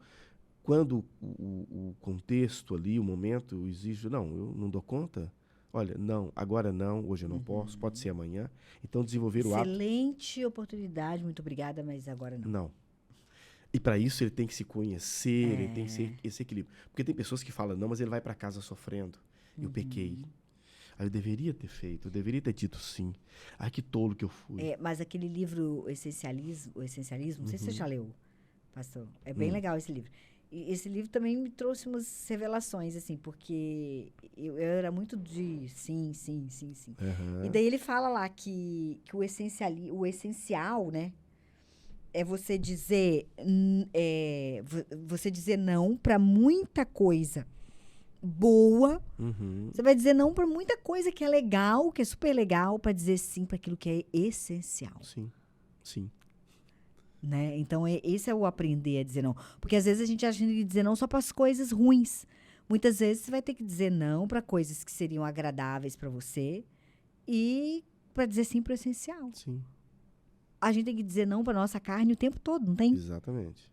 Quando o contexto ali, o momento exige, não, eu não dou conta. Olha, não, agora não, hoje eu não posso, pode ser amanhã. Então desenvolver o hábito. Excelente oportunidade, muito obrigada, mas agora não. Não. E para isso ele tem que se conhecer, ele tem que ser esse equilíbrio. Porque tem pessoas que falam não, mas ele vai para casa sofrendo. Eu pequei. Aí eu deveria ter feito, eu deveria ter dito sim. Ai, que tolo que eu fui. Mas aquele livro, o Essencialismo, não sei se você já leu, pastor. É bem legal esse livro. E esse livro também me trouxe umas revelações, assim, porque eu era muito de sim. E daí ele fala lá que o essencial, né? É você dizer não para muita coisa boa. Você vai dizer não para muita coisa que é legal, que é super legal, para dizer sim para aquilo que é essencial. Sim. Né? Então, esse é o aprender a dizer não. Porque às vezes a gente acha que tem que dizer não só para as coisas ruins. Muitas vezes você vai ter que dizer não para coisas que seriam agradáveis para você e para dizer sim para o essencial. Sim. A gente tem que dizer não para nossa carne o tempo todo, não tem? Exatamente.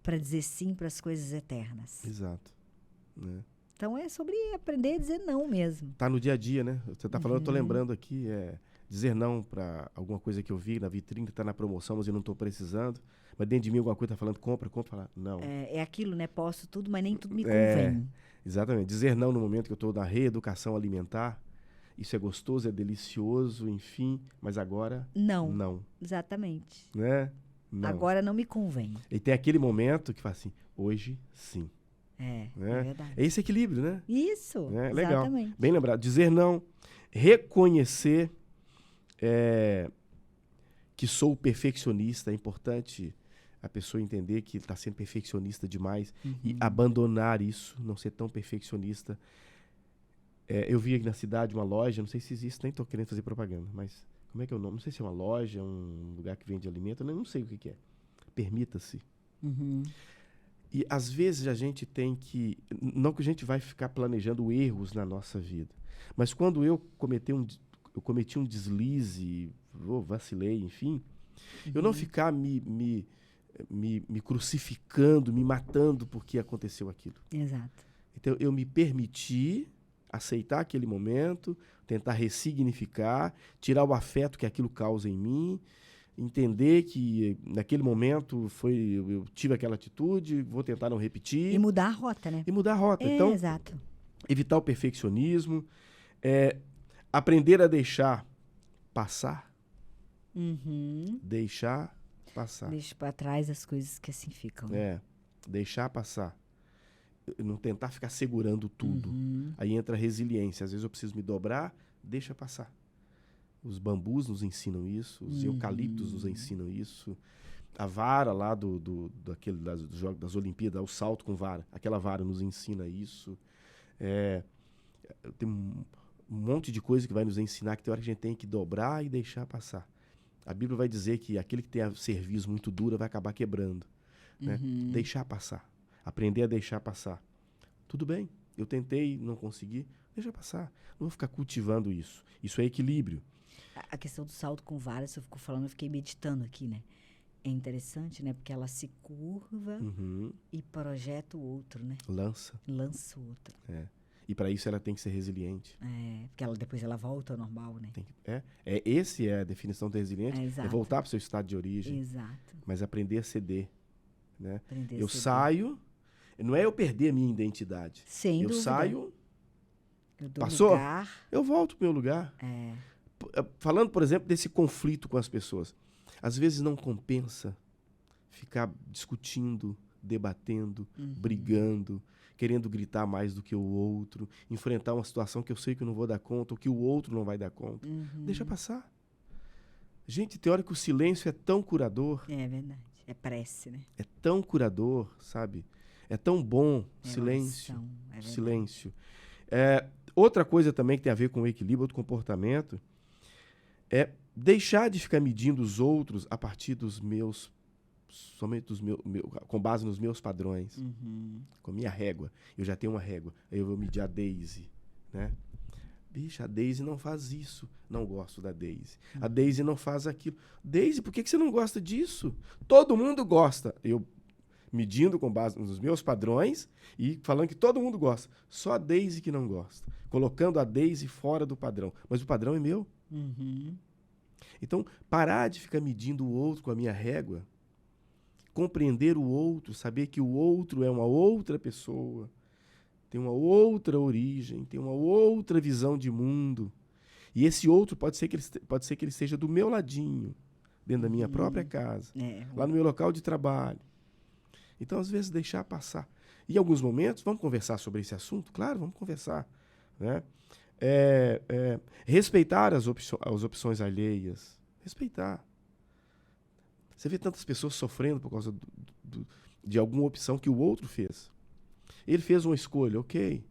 Para dizer sim para as coisas eternas. Exato. Né? Então é sobre aprender a dizer não mesmo. Tá no dia a dia, né? Você tá falando, eu tô lembrando aqui, dizer não para alguma coisa que eu vi na vitrine, tá na promoção, mas eu não tô precisando. Mas dentro de mim alguma coisa tá falando, compra, falar, não. É aquilo, né? Posso tudo, mas nem tudo me convém. Exatamente. Dizer não no momento que eu estou na reeducação alimentar, isso é gostoso, é delicioso, enfim, mas agora Não. não. Exatamente. Né? Não. Agora não me convém. E tem aquele momento que fala assim, hoje sim. É Né? verdade. É esse equilíbrio, né? Isso, Né? Legal. exatamente. Bem lembrado. Dizer não, reconhecer que sou perfeccionista, é importante a pessoa entender que está sendo perfeccionista demais e abandonar isso, não ser tão perfeccionista. Eu vi aqui na cidade uma loja, não sei se existe, nem estou querendo fazer propaganda, mas como é que é o nome? Não sei se é uma loja, um lugar que vende alimento, eu não sei o que é. Permita-se. E às vezes a gente tem que... Não que a gente vai ficar planejando erros na nossa vida, mas quando eu cometi um deslize, vacilei, enfim, eu não ficar me crucificando, me matando porque aconteceu aquilo. Exato. Então, eu me permiti aceitar aquele momento, tentar ressignificar, tirar o afeto que aquilo causa em mim, entender que naquele momento eu tive aquela atitude, vou tentar não repetir. E mudar a rota, né? E mudar a rota. Então, exato. Evitar o perfeccionismo, aprender a deixar passar. Deixar passar. Deixa para trás as coisas que assim ficam. Deixar passar. Não tentar ficar segurando tudo. Aí entra a resiliência. Às vezes eu preciso me dobrar, deixa passar. Os bambus nos ensinam isso, os eucaliptos nos ensinam isso. A vara lá das Olimpíadas, o salto com vara, aquela vara nos ensina isso. Tem um monte de coisa que vai nos ensinar que tem hora que a gente tem que dobrar e deixar passar. A Bíblia vai dizer que aquele que tem a cerviz muito dura vai acabar quebrando. Né? Deixar passar. Aprender a deixar passar. Tudo bem, eu tentei, não consegui, deixa passar. Não vou ficar cultivando isso. Isso é equilíbrio. A questão do salto com vara, você ficou falando, eu fiquei meditando aqui, né? É interessante, né? Porque ela se curva e projeta o outro, né? Lança o outro. E para isso ela tem que ser resiliente. Porque depois ela volta ao normal, né? Esse é a definição de resiliente. Exato. É voltar para o seu estado de origem. Exato. Mas aprender a ceder. Né? Aprender a ceder. Saio, não é eu perder a minha identidade. Sem dúvida. Saio, eu dou passou, lugar. Eu volto para o meu lugar. Falando, por exemplo, desse conflito com as pessoas. Às vezes não compensa ficar discutindo, debatendo, brigando, querendo gritar mais do que o outro, enfrentar uma situação que eu sei que eu não vou dar conta, ou que o outro não vai dar conta. Deixa passar. Gente, tem hora que o silêncio é tão curador. É verdade. É prece, né? É tão curador, sabe? É tão bom. Silêncio. Oração, silêncio. Outra coisa também que tem a ver com o equilíbrio, outro comportamento, é deixar de ficar medindo os outros a partir com base nos meus padrões, com a minha régua. Eu já tenho uma régua, aí eu vou medir a Daisy, né? Bicha, a Daisy não faz isso. Não gosto da Daisy. A Daisy não faz aquilo. Daisy, por que você não gosta disso? Todo mundo gosta. Eu medindo com base nos meus padrões e falando que todo mundo gosta. Só a Daisy que não gosta. Colocando a Daisy fora do padrão. Mas o padrão é meu. Então, parar de ficar medindo o outro com a minha régua, compreender o outro, saber que o outro é uma outra pessoa, tem uma outra origem, tem uma outra visão de mundo. E esse outro pode ser que ele esteja do meu ladinho, dentro da minha própria casa, lá no meu local de trabalho. Então, às vezes, deixar passar. Em alguns momentos, vamos conversar sobre esse assunto? Claro, vamos conversar. Né? Respeitar as opções alheias. Respeitar. Você vê tantas pessoas sofrendo por causa de alguma opção que o outro fez. Ele fez uma escolha, ok.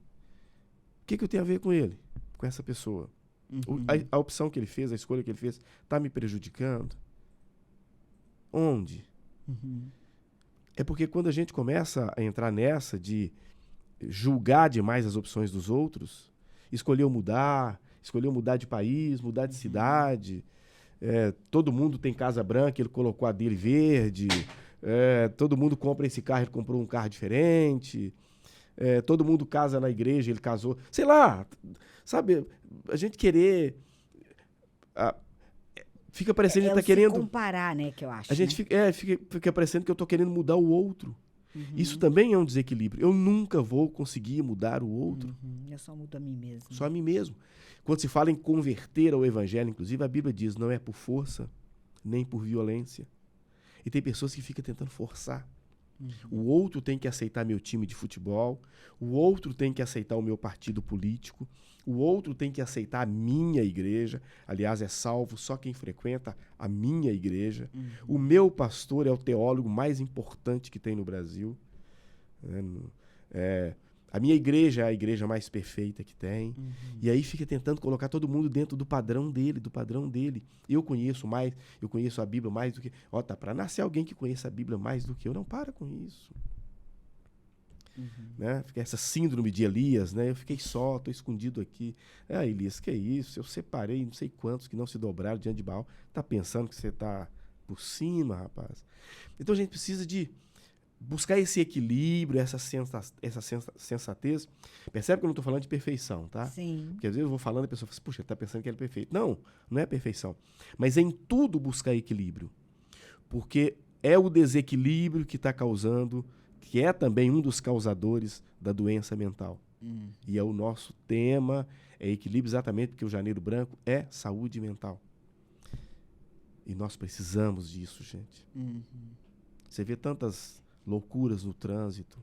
O que eu tenho a ver com ele? Com essa pessoa? A opção que ele fez, a escolha que ele fez, está me prejudicando? Onde? É porque quando a gente começa a entrar nessa de julgar demais as opções dos outros, escolheu mudar de país, mudar de cidade, todo mundo tem casa branca, ele colocou a dele verde, todo mundo compra esse carro, ele comprou um carro diferente, todo mundo casa na igreja, ele casou, sei lá, sabe, a gente querer... Fica parecendo que a gente tá querendo... comparar, né, que eu acho. A gente fica parecendo que eu tô querendo mudar o outro. Isso também é um desequilíbrio. Eu nunca vou conseguir mudar o outro. Eu só mudo a mim mesmo. Só a mim mesmo. Quando se fala em converter ao evangelho, inclusive, a Bíblia diz, não é por força, nem por violência. E tem pessoas que ficam tentando forçar. O outro tem que aceitar meu time de futebol, o outro tem que aceitar o meu partido político, o outro tem que aceitar a minha igreja. Aliás, é salvo só quem frequenta a minha igreja. O meu pastor é o teólogo mais importante que tem no Brasil. A minha igreja é a igreja mais perfeita que tem. E aí fica tentando colocar todo mundo dentro do padrão dele, Eu conheço a Bíblia mais do que... tá para nascer alguém que conheça a Bíblia mais do que eu. Não, para com isso. Né? Fica essa síndrome de Elias, né? Eu fiquei só, estou escondido aqui. Elias, que é isso? Eu separei não sei quantos que não se dobraram diante de Baal. Tá pensando que você está por cima, rapaz? Então a gente precisa de buscar esse equilíbrio, essa sensatez. Percebe que eu não estou falando de perfeição, tá? Sim. Porque às vezes eu vou falando e a pessoa fala assim, puxa, ele está pensando que ele é perfeito. Não, não é perfeição. Mas é em tudo buscar equilíbrio. Porque é o desequilíbrio que está causando, que é também um dos causadores da doença mental. E é o nosso tema, é equilíbrio exatamente porque o Janeiro Branco é saúde mental. E nós precisamos disso, gente. Você vê tantas loucuras no trânsito.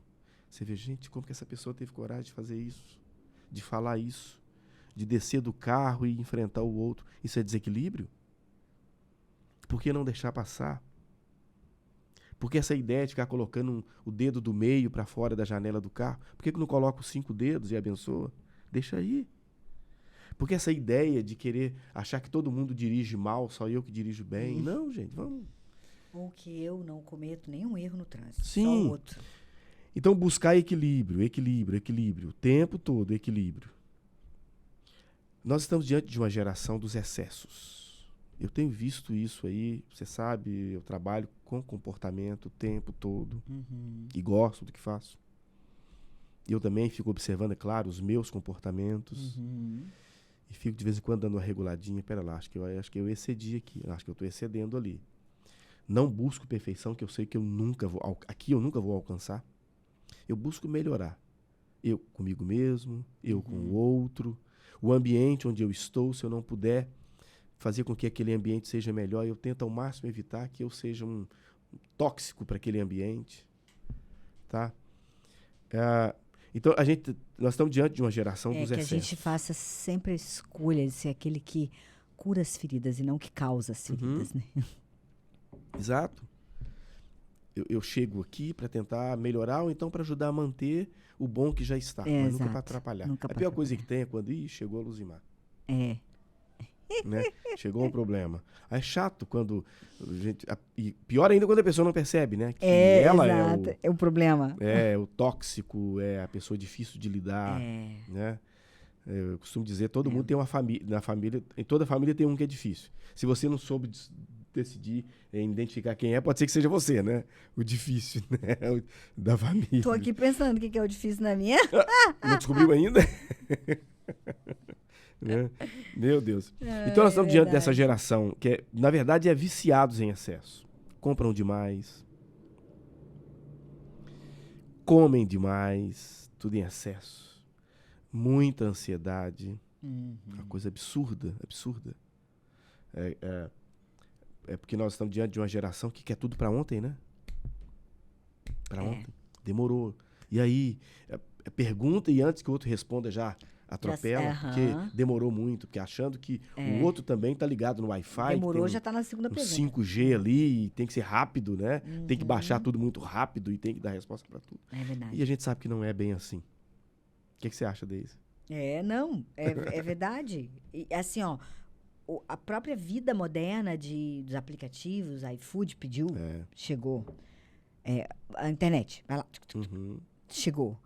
Você vê, gente, como que essa pessoa teve coragem de fazer isso? De falar isso? De descer do carro e enfrentar o outro? Isso é desequilíbrio? Por que não deixar passar? Por que essa ideia de ficar colocando o dedo do meio para fora da janela do carro? Por que não coloca os 5 dedos e abençoa? Deixa aí. Por que essa ideia de querer achar que todo mundo dirige mal, só eu que dirijo bem? Não, gente, vamos... Ou que eu não cometo nenhum erro no trânsito. Sim. Só o outro. Então, buscar equilíbrio. O tempo todo, equilíbrio. Nós estamos diante de uma geração dos excessos. Eu tenho visto isso aí, você sabe, eu trabalho com comportamento o tempo todo. E gosto do que faço. Eu também fico observando, é claro, os meus comportamentos. E fico de vez em quando dando uma reguladinha. Pera lá, acho que eu excedi aqui. Acho que eu estou excedendo ali. Não busco perfeição, que eu sei que eu nunca vou alcançar. Eu busco melhorar. Eu comigo mesmo, eu com o outro. O ambiente onde eu estou, se eu não puder fazer com que aquele ambiente seja melhor, eu tento ao máximo evitar que eu seja um tóxico para aquele ambiente. Tá? Então, nós estamos diante de uma geração dos excessos. Que a gente faça sempre a escolha de ser aquele que cura as feridas e não que causa as feridas, né? Exato. Eu chego aqui para tentar melhorar ou então para ajudar a manter o bom que já está, mas nunca para atrapalhar. A pior coisa que tem é quando chegou a Luzimar. Né? Chegou um problema. Aí é chato quando e pior ainda quando a pessoa não percebe, né? Que ela é o problema. É o tóxico, é a pessoa difícil de lidar, né? Eu costumo dizer, todo mundo tem uma família, em toda família tem um que é difícil. Se você não soube decidir identificar quem é, pode ser que seja você, né? O difícil, né? Da família. Tô aqui pensando o que é o difícil na minha. Não descobriu ainda? Né? Meu Deus. Então nós estamos diante dessa geração que, na verdade, é viciados em excesso. Compram demais. Comem demais. Tudo em excesso. Muita ansiedade. Uma coisa absurda. É porque nós estamos diante de uma geração que quer tudo para ontem, né? Para ontem. Demorou. E aí, pergunta e antes que o outro responda já atropela, porque demorou muito, porque achando que o outro também está ligado no Wi-Fi. Demorou, já está na segunda pergunta. 5G ali, e tem que ser rápido, né? Tem que baixar tudo muito rápido e tem que dar resposta para tudo. É verdade. E a gente sabe que não é bem assim. O que você acha, Deise? É verdade. E, assim, a própria vida moderna dos aplicativos, iFood pediu, chegou. A internet, vai lá, chegou.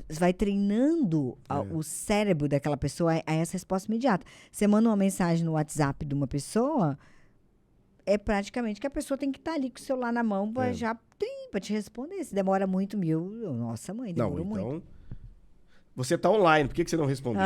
Vai treinando o cérebro daquela pessoa a essa resposta imediata. Você manda uma mensagem no WhatsApp de uma pessoa, é praticamente que a pessoa tem que estar ali com o celular na mão para te responder. Se demora muito, nossa mãe, demorou muito. Você tá online, por que você não respondeu?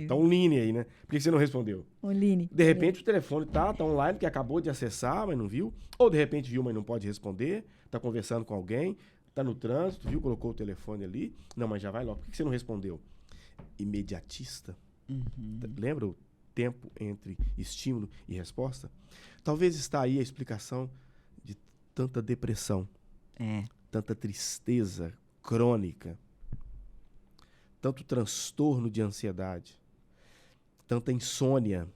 Tá online aí, né? Por que você não respondeu? Online. De repente o telefone tá online, porque acabou de acessar, mas não viu. Ou de repente viu, mas não pode responder. Tá conversando com alguém, tá no trânsito, viu? Colocou o telefone ali. Não, mas já vai logo. Por que você não respondeu? Imediatista. Lembra o tempo entre estímulo e resposta? Talvez está aí a explicação de tanta depressão, tanta tristeza crônica, tanto transtorno de ansiedade, tanta insônia,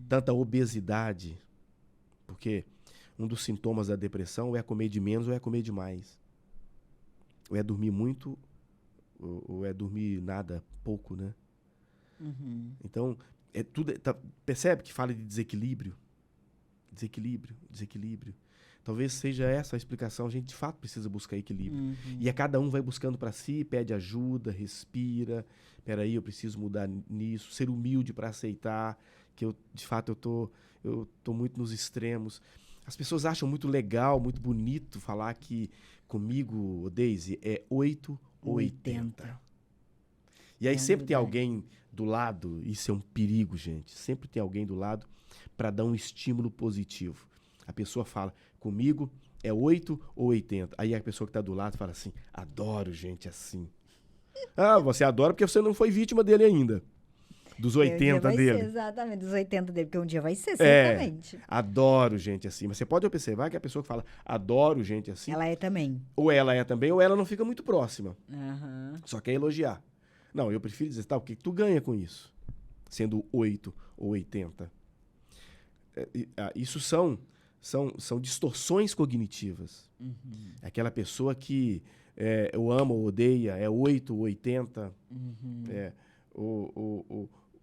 tanta obesidade. Porque um dos sintomas da depressão é comer de menos ou é comer demais. Ou é dormir muito ou é dormir nada, pouco, né? Então, percebe que fala de desequilíbrio? Desequilíbrio. Talvez seja essa a explicação. A gente, de fato, precisa buscar equilíbrio. E cada um vai buscando para si, pede ajuda, respira. Peraí, eu preciso mudar nisso. Ser humilde para aceitar que, de fato, eu tô muito nos extremos. As pessoas acham muito legal, muito bonito falar que comigo, Daisy, é 8 ou 80. E aí sempre tem alguém do lado, isso é um perigo, gente. Sempre tem alguém do lado para dar um estímulo positivo. A pessoa fala, comigo é 8 ou 80. Aí a pessoa que está do lado fala assim, adoro gente assim. Ah, você adora porque você não foi vítima dele ainda. Dos 80 dele. Exatamente, dos 80 dele, porque um dia vai ser, certamente. Adoro gente assim. Mas você pode observar que a pessoa que fala, adoro gente assim. Ela é também. Ou ela é também, ou ela não fica muito próxima. Só quer elogiar. Não, eu prefiro dizer, o que tu ganha com isso? Sendo 8 ou 80. Isso são distorções cognitivas. Aquela pessoa que eu amo ou odeia, é 8 ou 80.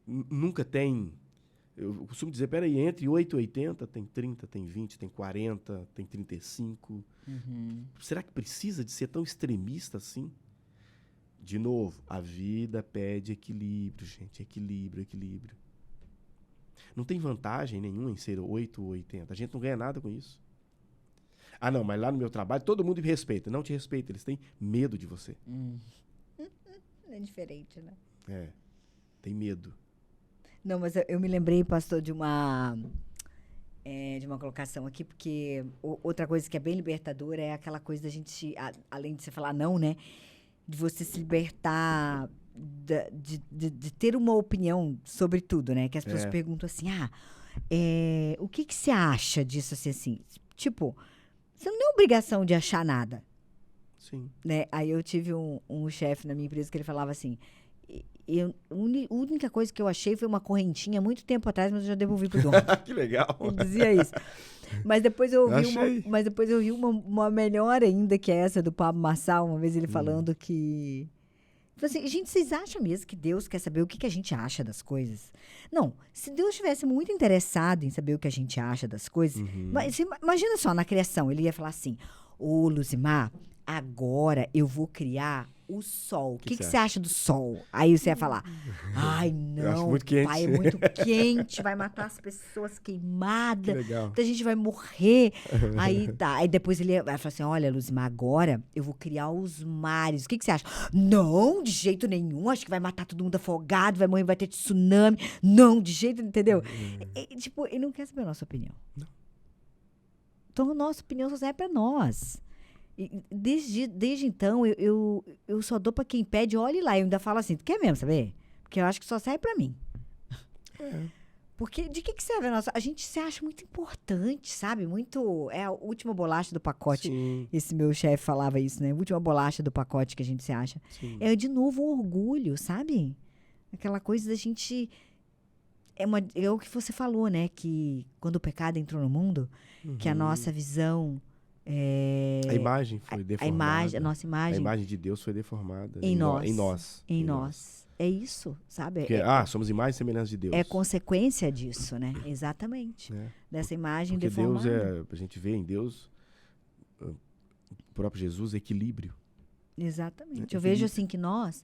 Nunca tem... Eu costumo dizer, peraí, entre 8 e 80 tem 30, tem 20, tem 40, tem 35. Será que precisa de ser tão extremista assim? De novo, a vida pede equilíbrio, gente. Equilíbrio. Não tem vantagem nenhuma em ser 8 ou 80. A gente não ganha nada com isso. Ah, não, mas lá no meu trabalho todo mundo me respeita. Não te respeita, eles têm medo de você. É diferente, né? Tem medo. Não, mas eu me lembrei, pastor, de uma colocação aqui, porque outra coisa que é bem libertadora é aquela coisa da gente, além de você falar não, né? De você se libertar de ter uma opinião sobre tudo, né? Que as pessoas perguntam assim, o que você acha disso, assim? Tipo, você não tem obrigação de achar nada. Sim. Né? Aí eu tive um chefe na minha empresa que ele falava assim, a única coisa que eu achei foi uma correntinha muito tempo atrás, mas eu já devolvi pro dono. Que legal. Ele dizia isso. Mas depois eu ouvi uma melhor ainda, que é essa do Pablo Marçal, uma vez ele falando que... Falei assim, gente, vocês acham mesmo que Deus quer saber o que a gente acha das coisas? Não, se Deus estivesse muito interessado em saber o que a gente acha das coisas... Mas imagina só, na criação, ele ia falar assim, ô Luzimar, agora eu vou criar o sol. O que você acha do sol? Aí você ia falar, ai, não, muito quente. pai, é muito quente, vai matar as pessoas queimadas, legal. Então a gente vai morrer. Aí tá. Aí depois ele vai falar assim, olha, Luzimar, agora eu vou criar os mares. O que você acha? Não, de jeito nenhum. Acho que vai matar todo mundo afogado, vai morrer, vai ter tsunami. Não, de jeito, entendeu? Tipo, ele não quer saber a nossa opinião. Não. Então a nossa opinião só serve pra nós. E desde então, eu só dou pra quem pede, olhe lá. Eu ainda falo assim, tu quer mesmo saber? Porque eu acho que só serve pra mim. Porque de que serve a nossa... A gente se acha muito importante, sabe? Muito... É a última bolacha do pacote. Sim. Esse meu chefe falava isso, né? A última bolacha do pacote que a gente se acha. Sim. É, de novo, o orgulho, sabe? Aquela coisa da gente... É o que você falou, né? Que quando o pecado entrou no mundo, que a nossa visão... A imagem foi deformada. A nossa imagem. A imagem de Deus foi deformada. Em nós. Em nós. nós. É isso, sabe? Porque, somos imagem e semelhança de Deus. É consequência disso, né? Exatamente. Dessa imagem porque deformada. Deus a gente vê em Deus, o próprio Jesus, equilíbrio. Exatamente. Eu vejo assim que nós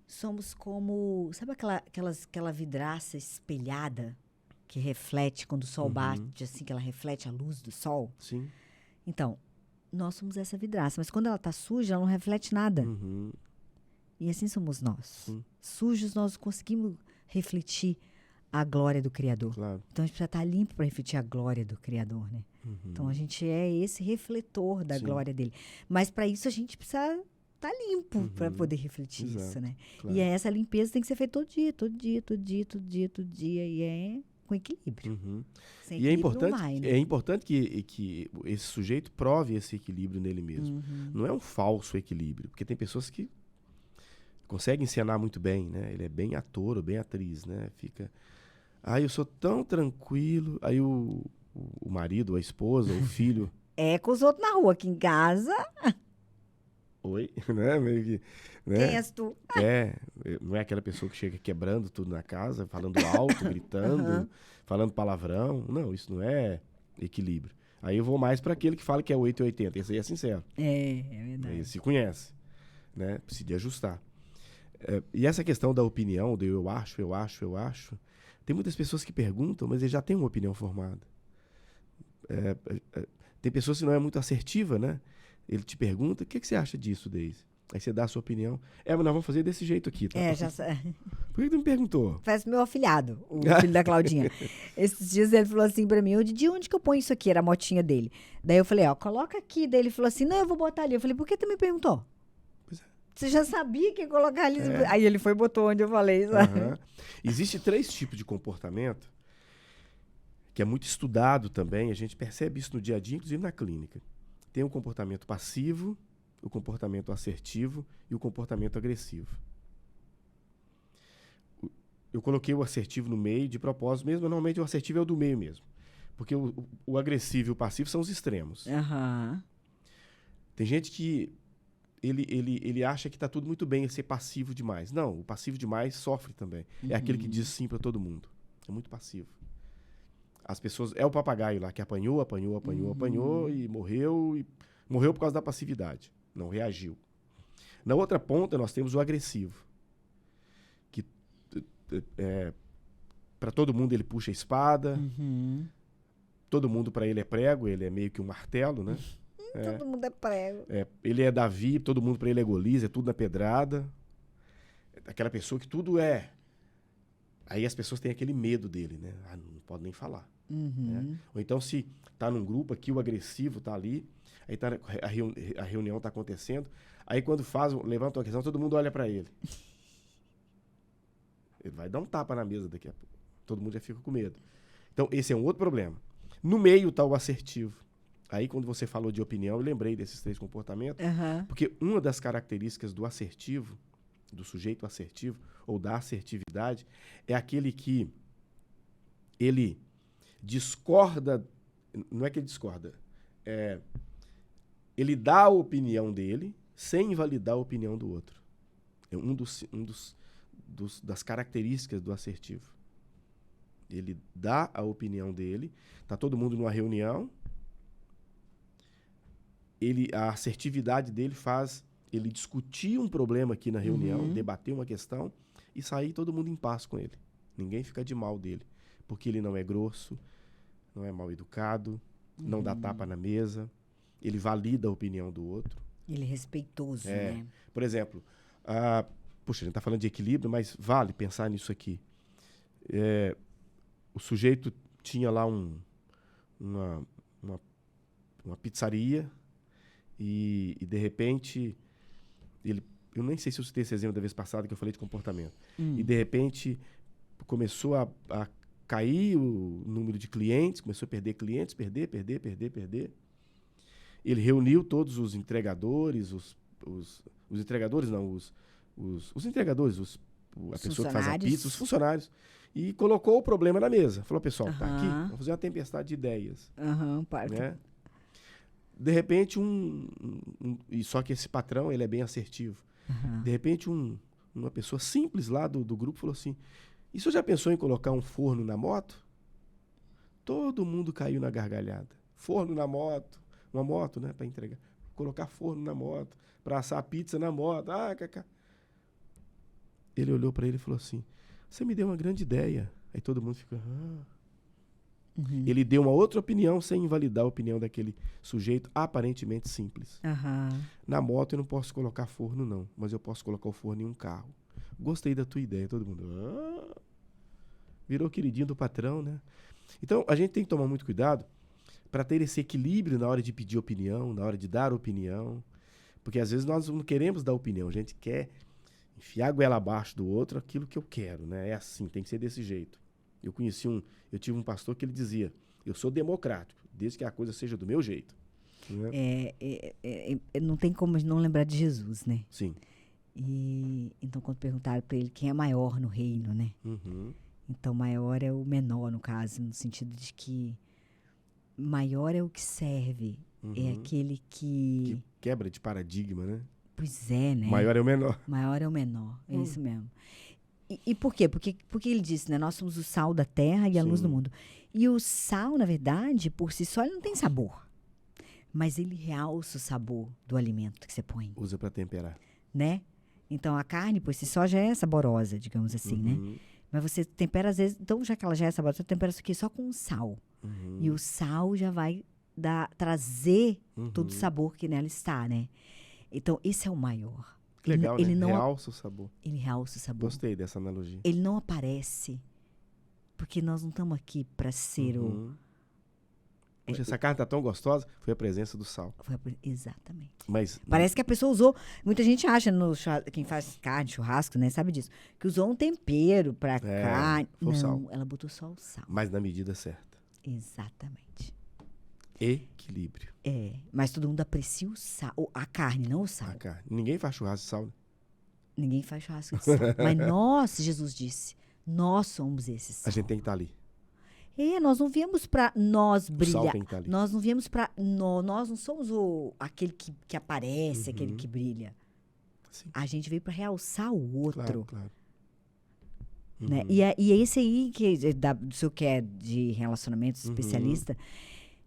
somos como... Sabe aquela vidraça espelhada que reflete quando o sol bate, assim, que ela reflete a luz do sol? Sim. Então, nós somos essa vidraça. Mas quando ela tá suja, ela não reflete nada. E assim somos nós. Sim. Sujos, nós conseguimos refletir a glória do Criador. Claro. Então, a gente precisa estar limpo para refletir a glória do Criador, né? Então, a gente é esse refletor da Sim. glória dele. Mas, para isso, a gente precisa estar limpo para poder refletir Exato. isso, né? Claro. E essa limpeza tem que ser feita todo dia, todo dia, todo dia, todo dia, todo dia. E é com equilíbrio. Sem E é equilíbrio não importante, vai, né? é importante que esse sujeito prove esse equilíbrio nele mesmo. Não é um falso equilíbrio, porque tem pessoas que conseguem encenar muito bem, né? Ele é bem ator ou bem atriz, né? Fica, eu sou tão tranquilo. Aí o marido, a esposa, o filho... É com os outros na rua, aqui em casa. Oi? Né? Meio que, né? Quem és tu? Não é aquela pessoa que chega quebrando tudo na casa, falando alto, gritando, falando palavrão. Não, isso não é equilíbrio. Aí eu vou mais para aquele que fala que é 880. Esse aí é sincero. É verdade. Ele se conhece, né? Precisa de ajustar. E essa questão da opinião, do eu acho, tem muitas pessoas que perguntam, mas ele já tem uma opinião formada. Tem pessoas que não é muito assertiva, né? Ele te pergunta, o que você acha disso, Deise? Aí você dá a sua opinião. Mas nós vamos fazer desse jeito aqui, tá? Já Por que tu me perguntou? faz meu afilhado, o filho da Claudinha. Esses dias ele falou assim pra mim, de onde que eu ponho isso aqui? Era a motinha dele. Daí eu falei, coloca aqui. Daí ele falou assim, não, eu vou botar ali. Eu falei, por que tu me perguntou? Pois é. Você já sabia que ia colocar ali? Aí ele foi e botou onde eu falei, sabe? Existem 3 tipos de comportamento que é muito estudado também. A gente percebe isso no dia a dia, inclusive na clínica. Tem o comportamento passivo, o comportamento assertivo e o comportamento agressivo. Eu coloquei o assertivo no meio de propósito mesmo, mas normalmente o assertivo é o do meio mesmo. Porque o agressivo e o passivo são os extremos. Tem gente que ele acha que está tudo muito bem em ser passivo demais. Não, o passivo demais sofre também. É aquele que diz sim para todo mundo. É muito passivo. As pessoas... É o papagaio lá que apanhou e morreu por causa da passividade. Não reagiu. Na outra ponta, nós temos o agressivo. Que para todo mundo ele puxa a espada. Todo mundo para ele é prego. Ele é meio que um martelo, né? Todo mundo é prego. Ele é Davi, todo mundo para ele é Golias, é tudo na pedrada. Aquela pessoa que tudo é. Aí as pessoas têm aquele medo dele, né? Não pode nem falar. Né? Ou então, se tá num grupo aqui, o agressivo tá ali, aí tá, a reunião tá acontecendo, aí quando levanta uma questão, todo mundo olha para ele. Ele vai dar um tapa na mesa daqui a pouco. Todo mundo já fica com medo. Então, esse é um outro problema. No meio tá o assertivo. Aí, quando você falou de opinião, eu lembrei desses 3 comportamentos, porque uma das características do assertivo, do sujeito assertivo, ou da assertividade, é aquele que ele discorda, não é que ele discorda, ele dá a opinião dele sem invalidar a opinião do outro. É das características do assertivo. Ele dá a opinião dele, tá todo mundo numa reunião, a assertividade dele faz ele discutir um problema aqui na reunião, debater uma questão e sair todo mundo em paz com ele. Ninguém fica de mal dele, porque ele não é grosso, não é mal educado, não dá tapa na mesa, ele valida a opinião do outro. Ele é respeitoso, né? Por exemplo, puxa, a gente está falando de equilíbrio, mas vale pensar nisso aqui. O sujeito tinha lá uma pizzaria e de repente, eu nem sei se eu citei esse exemplo da vez passada que eu falei de comportamento, e de repente começou a cair o número de clientes, começou a perder clientes, perder. Ele reuniu todos os entregadores, os entregadores não, os entregadores, a pessoa que faz a pizza, os funcionários, e colocou o problema na mesa. Falou, pessoal, tá aqui, vamos fazer uma tempestade de ideias. Né? De repente, e só que esse patrão, ele é bem assertivo. De repente, uma pessoa simples lá do grupo falou assim, e você já pensou em colocar um forno na moto? Todo mundo caiu na gargalhada. Forno na moto, uma moto, né, para entregar. Colocar forno na moto, para assar pizza na moto. Ele olhou para ele e falou assim, você me deu uma grande ideia. Aí todo mundo fica, Ele deu uma outra opinião sem invalidar a opinião daquele sujeito aparentemente simples. Na moto eu não posso colocar forno, não. Mas eu posso colocar o forno em um carro. Gostei da tua ideia. Todo mundo... virou queridinho do patrão, né? Então, a gente tem que tomar muito cuidado para ter esse equilíbrio na hora de pedir opinião, na hora de dar opinião. Porque, às vezes, nós não queremos dar opinião. A gente quer enfiar a goela abaixo do outro aquilo que eu quero, né? É assim, tem que ser desse jeito. Eu tive um pastor que ele dizia, eu sou democrático, desde que a coisa seja do meu jeito. Né? Não tem como não lembrar de Jesus, né? Sim. Então, quando perguntaram para ele quem é maior no reino, né? Então, maior é o menor, no caso, no sentido de que maior é o que serve, é aquele que quebra de paradigma, né? Pois é, né? Maior é o menor. Maior é o menor, é isso mesmo. E por quê? Porque ele disse, né? Nós somos o sal da terra e a luz do mundo. E o sal, na verdade, por si só, ele não tem sabor. Mas ele realça o sabor do alimento que você põe. Usa para temperar. Né? Então, a carne, por si só, já é saborosa, digamos assim, né? Mas você tempera, às vezes... Então, já que ela já é saborosa, você tempera isso aqui só com sal. E o sal já vai trazer todo o sabor que nela está, né? Então, esse é o maior. Que legal, ele né? Não realça o sabor. Ele realça o sabor. Gostei dessa analogia. Ele não aparece, porque nós não estamos aqui para ser o... Poxa, essa carne tá tão gostosa, foi a presença do sal. Exatamente. Mas parece que a pessoa usou... Muita gente acha, quem faz carne, churrasco, né? Sabe disso. Que usou um tempero para carne. Não, sal. Ela botou só o sal. Mas na medida certa. Exatamente. Equilíbrio. Mas todo mundo aprecia o sal. A carne, não o sal. A carne. Ninguém faz churrasco de sal, né? Ninguém faz churrasco de sal. Mas nós, Jesus disse, nós somos esse sal. A gente tem que estar ali. Nós não viemos para nós brilhar. O sal tem que estar ali. Nós não viemos para... Nós não somos aquele que aparece, aquele que brilha. Sim. A gente veio para realçar o outro. Claro. Né? E é esse aí, do seu que é de relacionamento especialista,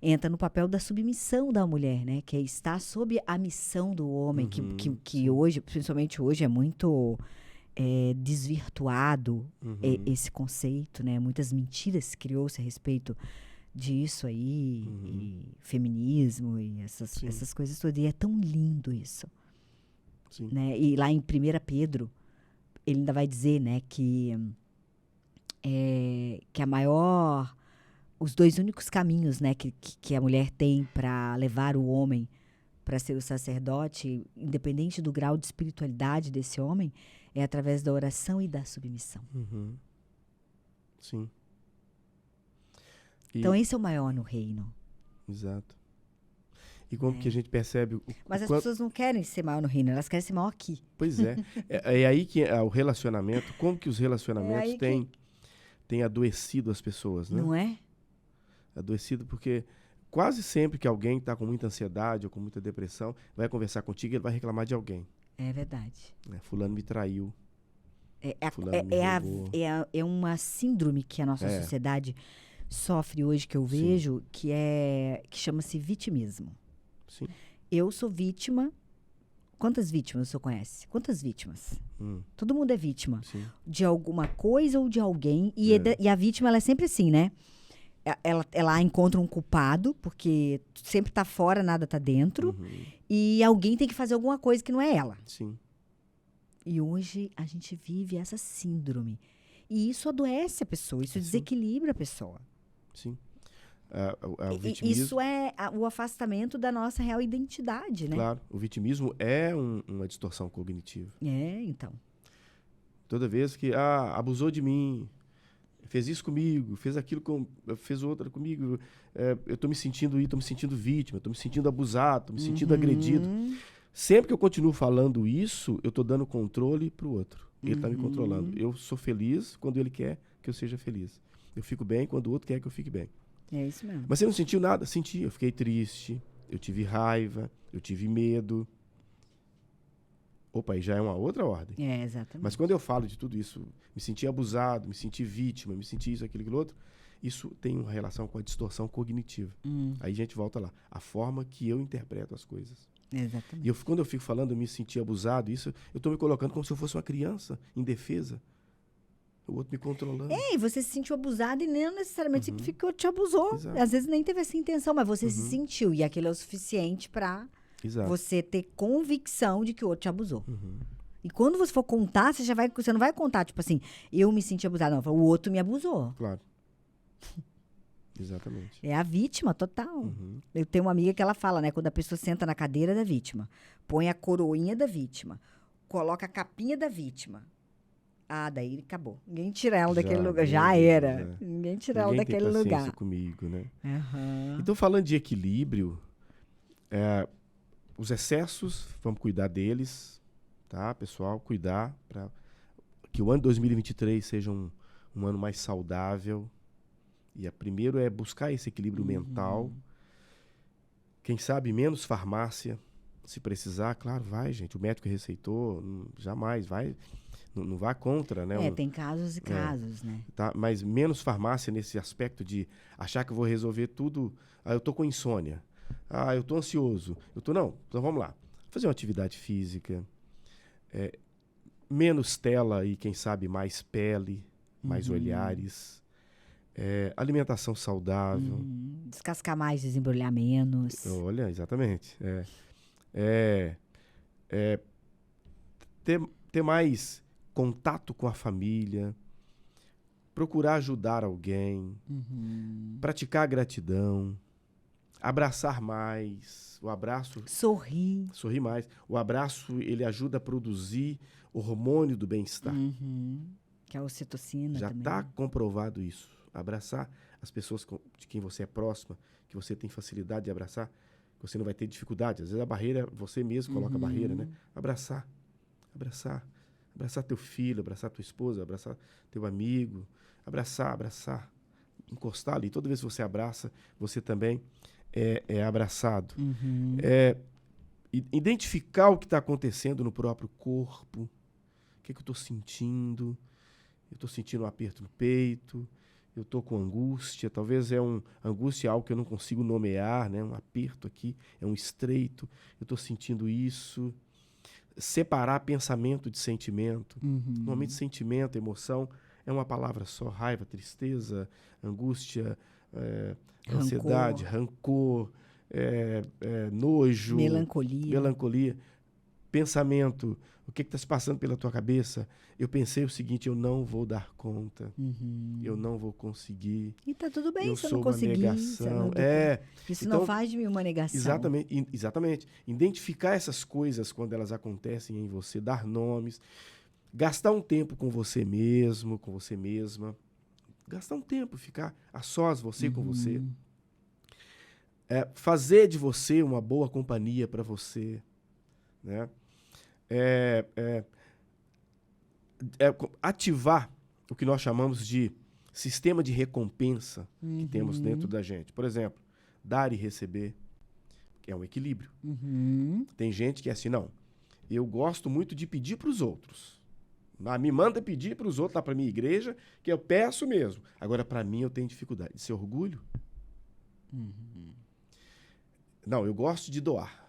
entra no papel da submissão da mulher, né? Que é estar sob a missão do homem, que hoje, principalmente hoje, é muito desvirtuado esse conceito, né? Muitas mentiras criou-se a respeito disso aí, e feminismo e essas coisas todas. E é tão lindo isso. Sim. Né? E lá em 1 Pedro, ele ainda vai dizer, né, que a maior... Os dois únicos caminhos, né, que a mulher tem para levar o homem para ser o sacerdote, independente do grau de espiritualidade desse homem, é através da oração e da submissão. Sim. Então, esse é o maior no reino. Exato. E como que a gente percebe... Mas as pessoas não querem ser maior no reino, elas querem ser maior aqui. Pois é. É aí que o relacionamento... Como que os relacionamentos têm adoecido as pessoas, né? Não é? Adoecido porque quase sempre que alguém está com muita ansiedade ou com muita depressão, vai conversar contigo e ele vai reclamar de alguém. É verdade. Fulano me traiu. É uma síndrome que a nossa sociedade sofre hoje, que eu vejo, que chama-se vitimismo. Sim. Eu sou vítima. Quantas vítimas o senhor conhece? Quantas vítimas? Todo mundo é vítima. Sim. De alguma coisa ou de alguém. E a vítima, ela é sempre assim, né? Ela encontra um culpado, porque sempre está fora, nada está dentro. E alguém tem que fazer alguma coisa que não é ela. Sim. E hoje a gente vive essa síndrome. E isso adoece a pessoa, isso desequilibra a pessoa. Sim. O vitimismo... Isso é o afastamento da nossa real identidade, né? Claro. O vitimismo é uma distorção cognitiva. Então. Toda vez que, abusou de mim, fez isso comigo, fez aquilo, fez outra comigo, eu estou me sentindo vítima, estou me sentindo abusado, estou me sentindo agredido. Sempre que eu continuo falando isso, eu estou dando controle para o outro. Ele está me controlando. Eu sou feliz quando ele quer que eu seja feliz. Eu fico bem quando o outro quer que eu fique bem. É isso mesmo. Mas você não sentiu nada? Senti. Eu fiquei triste, eu tive raiva, eu tive medo. Opa, aí já é uma outra ordem. Exatamente. Mas quando eu falo de tudo isso, me senti abusado, me senti vítima, me senti isso, aquilo, outro, isso tem uma relação com a distorção cognitiva. Aí a gente volta lá. A forma que eu interpreto as coisas. Exatamente. E quando eu fico falando, eu me senti abusado, isso, eu estou me colocando como se eu fosse uma criança indefesa. O outro me controlando. E você se sentiu abusado e não necessariamente significa que o outro te abusou. Exato. Às vezes nem teve essa intenção, mas você se sentiu. E aquilo é o suficiente pra você ter convicção de que o outro te abusou. E quando você for contar, você não vai contar, tipo assim, eu me senti abusado. Não, o outro me abusou. Claro. Exatamente. É a vítima, total. Eu tenho uma amiga que ela fala, né? Quando a pessoa senta na cadeira da vítima, põe a coroinha da vítima, coloca a capinha da vítima. Ah, daí acabou. Ninguém tira ela daquele lugar. Já era. Ninguém tira ela daquele lugar. Ninguém tem paciência comigo, né? Então, falando de equilíbrio, os excessos, vamos cuidar deles, tá, pessoal? Cuidar para que o ano 2023 seja um ano mais saudável. E primeiro é buscar esse equilíbrio mental. Quem sabe menos farmácia, se precisar, claro, vai, gente. O médico receitou, jamais vai. Não vá contra, né? Tem casos e casos, né? Tá? Mas menos farmácia nesse aspecto de achar que eu vou resolver tudo. Eu tô com insônia. Eu tô ansioso. Não, então vamos lá. Fazer uma atividade física. Menos tela e, quem sabe, mais pele, mais olhares. Alimentação saudável. Descascar mais, desembrulhar menos. Olha, exatamente. Ter mais contato com a família, procurar ajudar alguém, praticar gratidão, abraçar mais, o abraço... Sorrir mais. O abraço, ele ajuda a produzir hormônio do bem-estar. Que é a ocitocina Já também. Já está comprovado isso. Abraçar as pessoas de quem você é próxima, que você tem facilidade de abraçar, que você não vai ter dificuldade. Às vezes a barreira, você mesmo coloca a barreira, né? Abraçar. Abraçar teu filho, abraçar tua esposa, abraçar teu amigo. Abraçar. Encostar ali. Toda vez que você abraça, você também é abraçado. Identificar o que está acontecendo no próprio corpo. O que eu estou sentindo? Eu estou sentindo um aperto no peito. Eu estou com angústia. Talvez angústia é algo que eu não consigo nomear, né? Um aperto aqui, é um estreito. Eu estou sentindo isso. Separar pensamento de sentimento. Normalmente sentimento, emoção é uma palavra só. Raiva, tristeza, angústia, ansiedade, rancor, nojo, melancolia. Pensamento, o que está se passando pela tua cabeça? Eu pensei o seguinte, eu não vou dar conta, eu não vou conseguir. E tá tudo bem se eu sou não conseguir. Negação. Isso então, não faz de mim uma negação. Exatamente. Identificar essas coisas quando elas acontecem em você, dar nomes, gastar um tempo com você mesmo, com você mesma. Gastar um tempo, ficar a sós, você com você. Fazer de você uma boa companhia para você, né? Ativar o que nós chamamos de sistema de recompensa que temos dentro da gente. Por exemplo, dar e receber, que é um equilíbrio. Tem gente que é assim, não, eu gosto muito de pedir para os outros. Me manda pedir para os outros, lá para a minha igreja, que eu peço mesmo. Agora, para mim, eu tenho dificuldade. Isso é orgulho? Não, eu gosto de doar.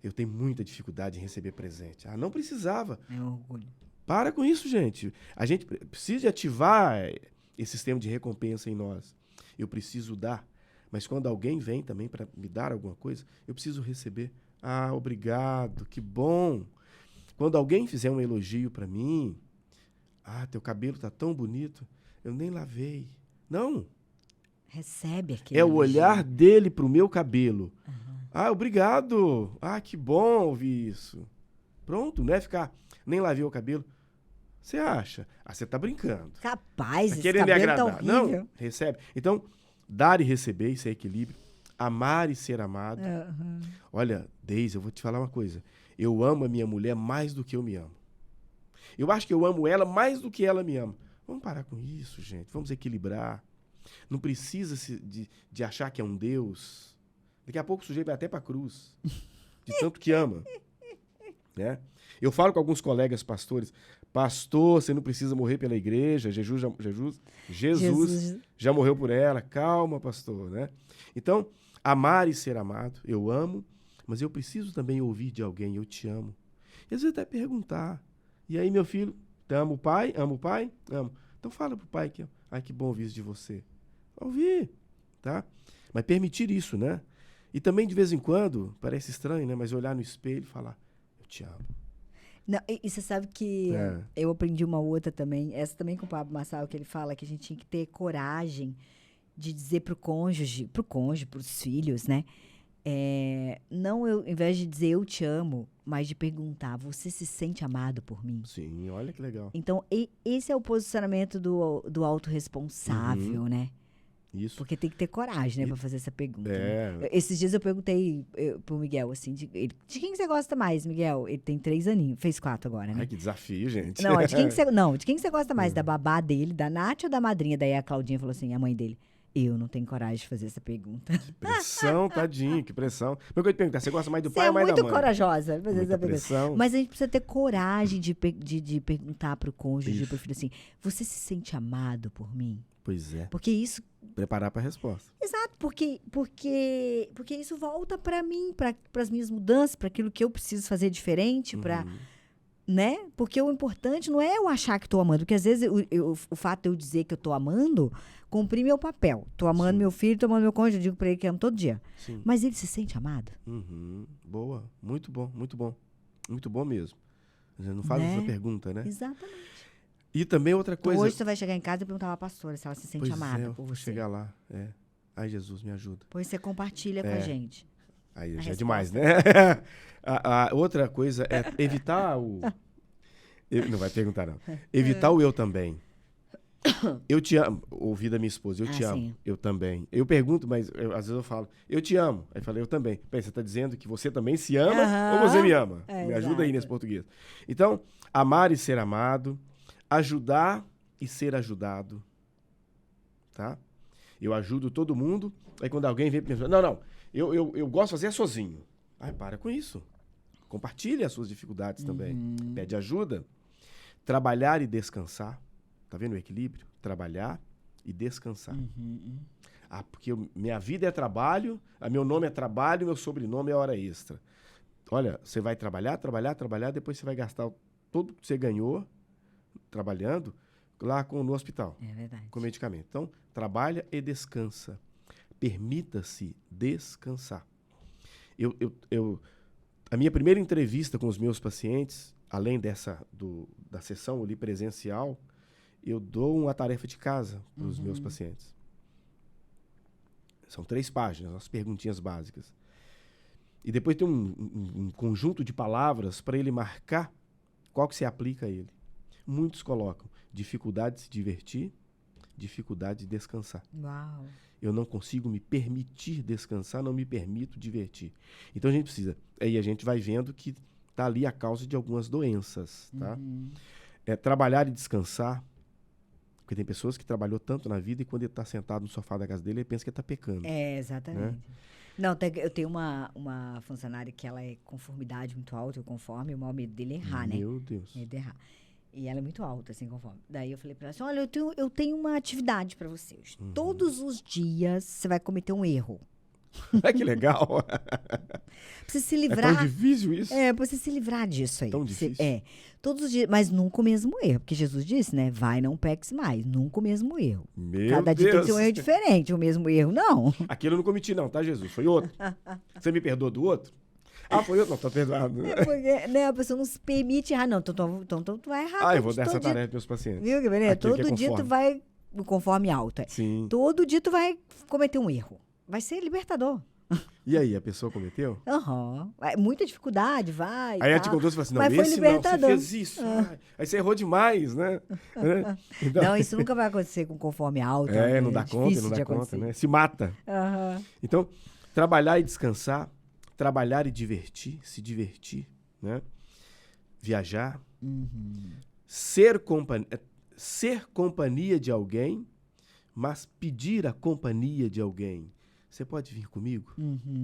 Eu tenho muita dificuldade em receber presente. Não precisava. É orgulho. Para com isso, gente. A gente precisa ativar esse sistema de recompensa em nós. Eu preciso dar. Mas quando alguém vem também para me dar alguma coisa, eu preciso receber. Obrigado, que bom. Quando alguém fizer um elogio para mim, teu cabelo tá tão bonito, eu nem lavei. Não. Recebe aquele elogio. O olhar dele pro meu cabelo. Obrigado. Que bom ouvir isso. Pronto, não é ficar, nem lavei o cabelo. Você acha? Você tá brincando. Capaz, tá esse querendo me cabelo agradar. tá horrível. Não, recebe. Então, dar e receber, isso é equilíbrio. Amar e ser amado. Olha, Deise, eu vou te falar uma coisa. Eu amo a minha mulher mais do que eu me amo. Eu acho que eu amo ela mais do que ela me ama. Vamos parar com isso, gente. Vamos equilibrar. Não precisa de achar que é um Deus. Daqui a pouco o sujeito vai até para a cruz. De tanto que ama. Né? Eu falo com alguns colegas pastores. Pastor, você não precisa morrer pela igreja. Jesus já morreu por ela. Calma, pastor. Né? Então, amar e ser amado. Eu amo, mas eu preciso também ouvir de alguém. Eu te amo. E às vezes até perguntar. E aí, meu filho, amo o pai? Amo. Então fala pro pai que, ai, que bom ouvir isso de você. Ouvir, tá? Mas permitir isso, né? E também, de vez em quando, parece estranho, né? Mas olhar no espelho e falar, eu te amo. Não, e você sabe que eu aprendi uma outra também, essa também com o Pablo Marçal, que ele fala que a gente tinha que ter coragem de dizer pro cônjuge, pros filhos, né? Não, ao invés de dizer eu te amo, mas de perguntar, você se sente amado por mim? Sim, olha que legal. Então, esse é o posicionamento do autorresponsável, né? Isso. Porque tem que ter coragem, né, pra fazer essa pergunta. É. Né? Esses dias eu perguntei pro Miguel, assim, de quem você gosta mais, Miguel? Ele tem 3 aninhos, fez 4 agora, né? Ai, que desafio, gente. Não, de quem que você gosta mais? Da babá dele, da Nath ou da madrinha? Daí a Claudinha falou assim, a mãe dele, eu não tenho coragem de fazer essa pergunta. Que pressão, tadinho, que pressão. Mas eu ia te perguntar, você gosta mais do pai ou mais da mãe? Você é muito corajosa de fazer Muita essa pergunta. pressão. Mas a gente precisa ter coragem de perguntar pro cônjuge, pro filho assim, você se sente amado por mim? Pois é. Porque isso... Preparar para a resposta. Exato, porque isso volta para mim, para as minhas mudanças, para aquilo que eu preciso fazer diferente, né? Porque o importante não é eu achar que estou amando, porque às vezes o fato de eu dizer que eu estou amando, cumprir meu papel. Estou amando meu filho, estou amando meu cônjuge, eu digo para ele que amo todo dia. Sim. Mas ele se sente amado? Boa, muito bom, muito bom. Muito bom mesmo. Você não faz essa pergunta, né? Exatamente. E também outra coisa... Então, hoje você vai chegar em casa e perguntar pra pastora se ela se sente amada por vou você. chegar lá, Ai, Jesus, me ajuda. Pois você compartilha com a gente. Aí já resposta. é demais, né? a outra coisa é evitar o... Não vai perguntar, não. Evitar o eu também. Eu te amo. Ouvi da minha esposa, eu te amo. Sim. Eu também. Eu pergunto, mas às vezes eu falo, eu te amo. Aí eu falei, eu também. Peraí, você está dizendo que você também se ama ou você me ama? Me ajuda aí nesse português. Então, amar e ser amado, ajudar e ser ajudado. Tá? Eu ajudo todo mundo, aí quando alguém vem pensando, não, eu gosto de fazer sozinho. Ai, para com isso. Compartilhe as suas dificuldades também. Pede ajuda. Trabalhar e descansar. Tá vendo o equilíbrio? Trabalhar e descansar. Porque minha vida é trabalho, meu nome é trabalho, meu sobrenome é hora extra. Olha, você vai trabalhar, depois você vai gastar tudo que você ganhou trabalhando lá no hospital. É verdade. Com medicamento. Então, trabalha e descansa. Permita-se descansar. A minha primeira entrevista com os meus pacientes, além da sessão ali presencial, eu dou uma tarefa de casa para os meus pacientes. São 3 páginas, umas perguntinhas básicas. E depois tem um conjunto de palavras para ele marcar qual que se aplica a ele. Muitos colocam dificuldade de se divertir, dificuldade de descansar. Uau. Eu não consigo me permitir descansar, não me permito divertir. Então a gente precisa. Aí a gente vai vendo que está ali a causa de algumas doenças. Tá? Trabalhar e descansar. Porque tem pessoas que trabalhou tanto na vida e quando ele está sentado no sofá da casa dele, ele pensa que ele está pecando. Exatamente. Né? Não, eu tenho uma funcionária que ela é conformidade muito alta, eu conforme, o maior medo dele é errar, né? Meu Deus. É de errar. E ela é muito alta, assim, conforme. Daí eu falei pra ela assim, olha, eu tenho uma atividade pra vocês. Todos os dias você vai cometer um erro. Que legal. Pra você se livrar. É tão difícil isso? Pra você se livrar disso aí. Tão difícil. Todos os dias, mas nunca o mesmo erro. Porque Jesus disse, né? Vai, não peques mais. Nunca o mesmo erro. Cada dia tem que ter um erro diferente. O mesmo erro, não. Aquilo eu não cometi não, tá, Jesus? Foi outro. Você me perdoa do outro? Foi outro? Não, tô perdoado. Porque, né, a pessoa não se permite errar, não. Então tu vai errar. Eu vou dar essa tarefa pros meus pacientes. Viu, que beleza? Todo dia tu vai, conforme alta. Sim. Todo dia tu vai cometer um erro. Vai ser libertador. E aí, a pessoa cometeu? Muita dificuldade, vai. Aí ela te contou e falou assim, mas foi libertador. Você fez isso. Aí você errou demais, né? Então, não, isso nunca vai acontecer com conforme alta. Não dá conta, né? Se mata. Então, trabalhar e descansar, trabalhar e se divertir, né? Viajar, ser companhia de alguém, mas pedir a companhia de alguém. Você pode vir comigo?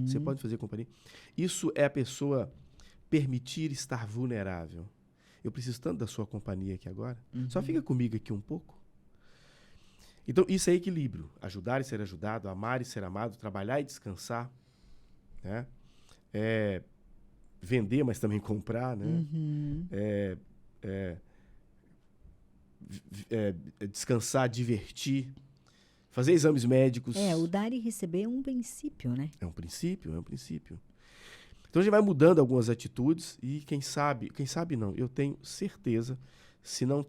Você pode fazer companhia? Isso é a pessoa permitir estar vulnerável. Eu preciso tanto da sua companhia aqui agora. Só fica comigo aqui um pouco. Então, isso é equilíbrio. Ajudar e ser ajudado, amar e ser amado, trabalhar e descansar. Né? Vender, mas também comprar. Né? descansar, divertir, fazer exames médicos. O dar e receber é um princípio, né? É um princípio. Então a gente vai mudando algumas atitudes e quem sabe não, eu tenho certeza, se não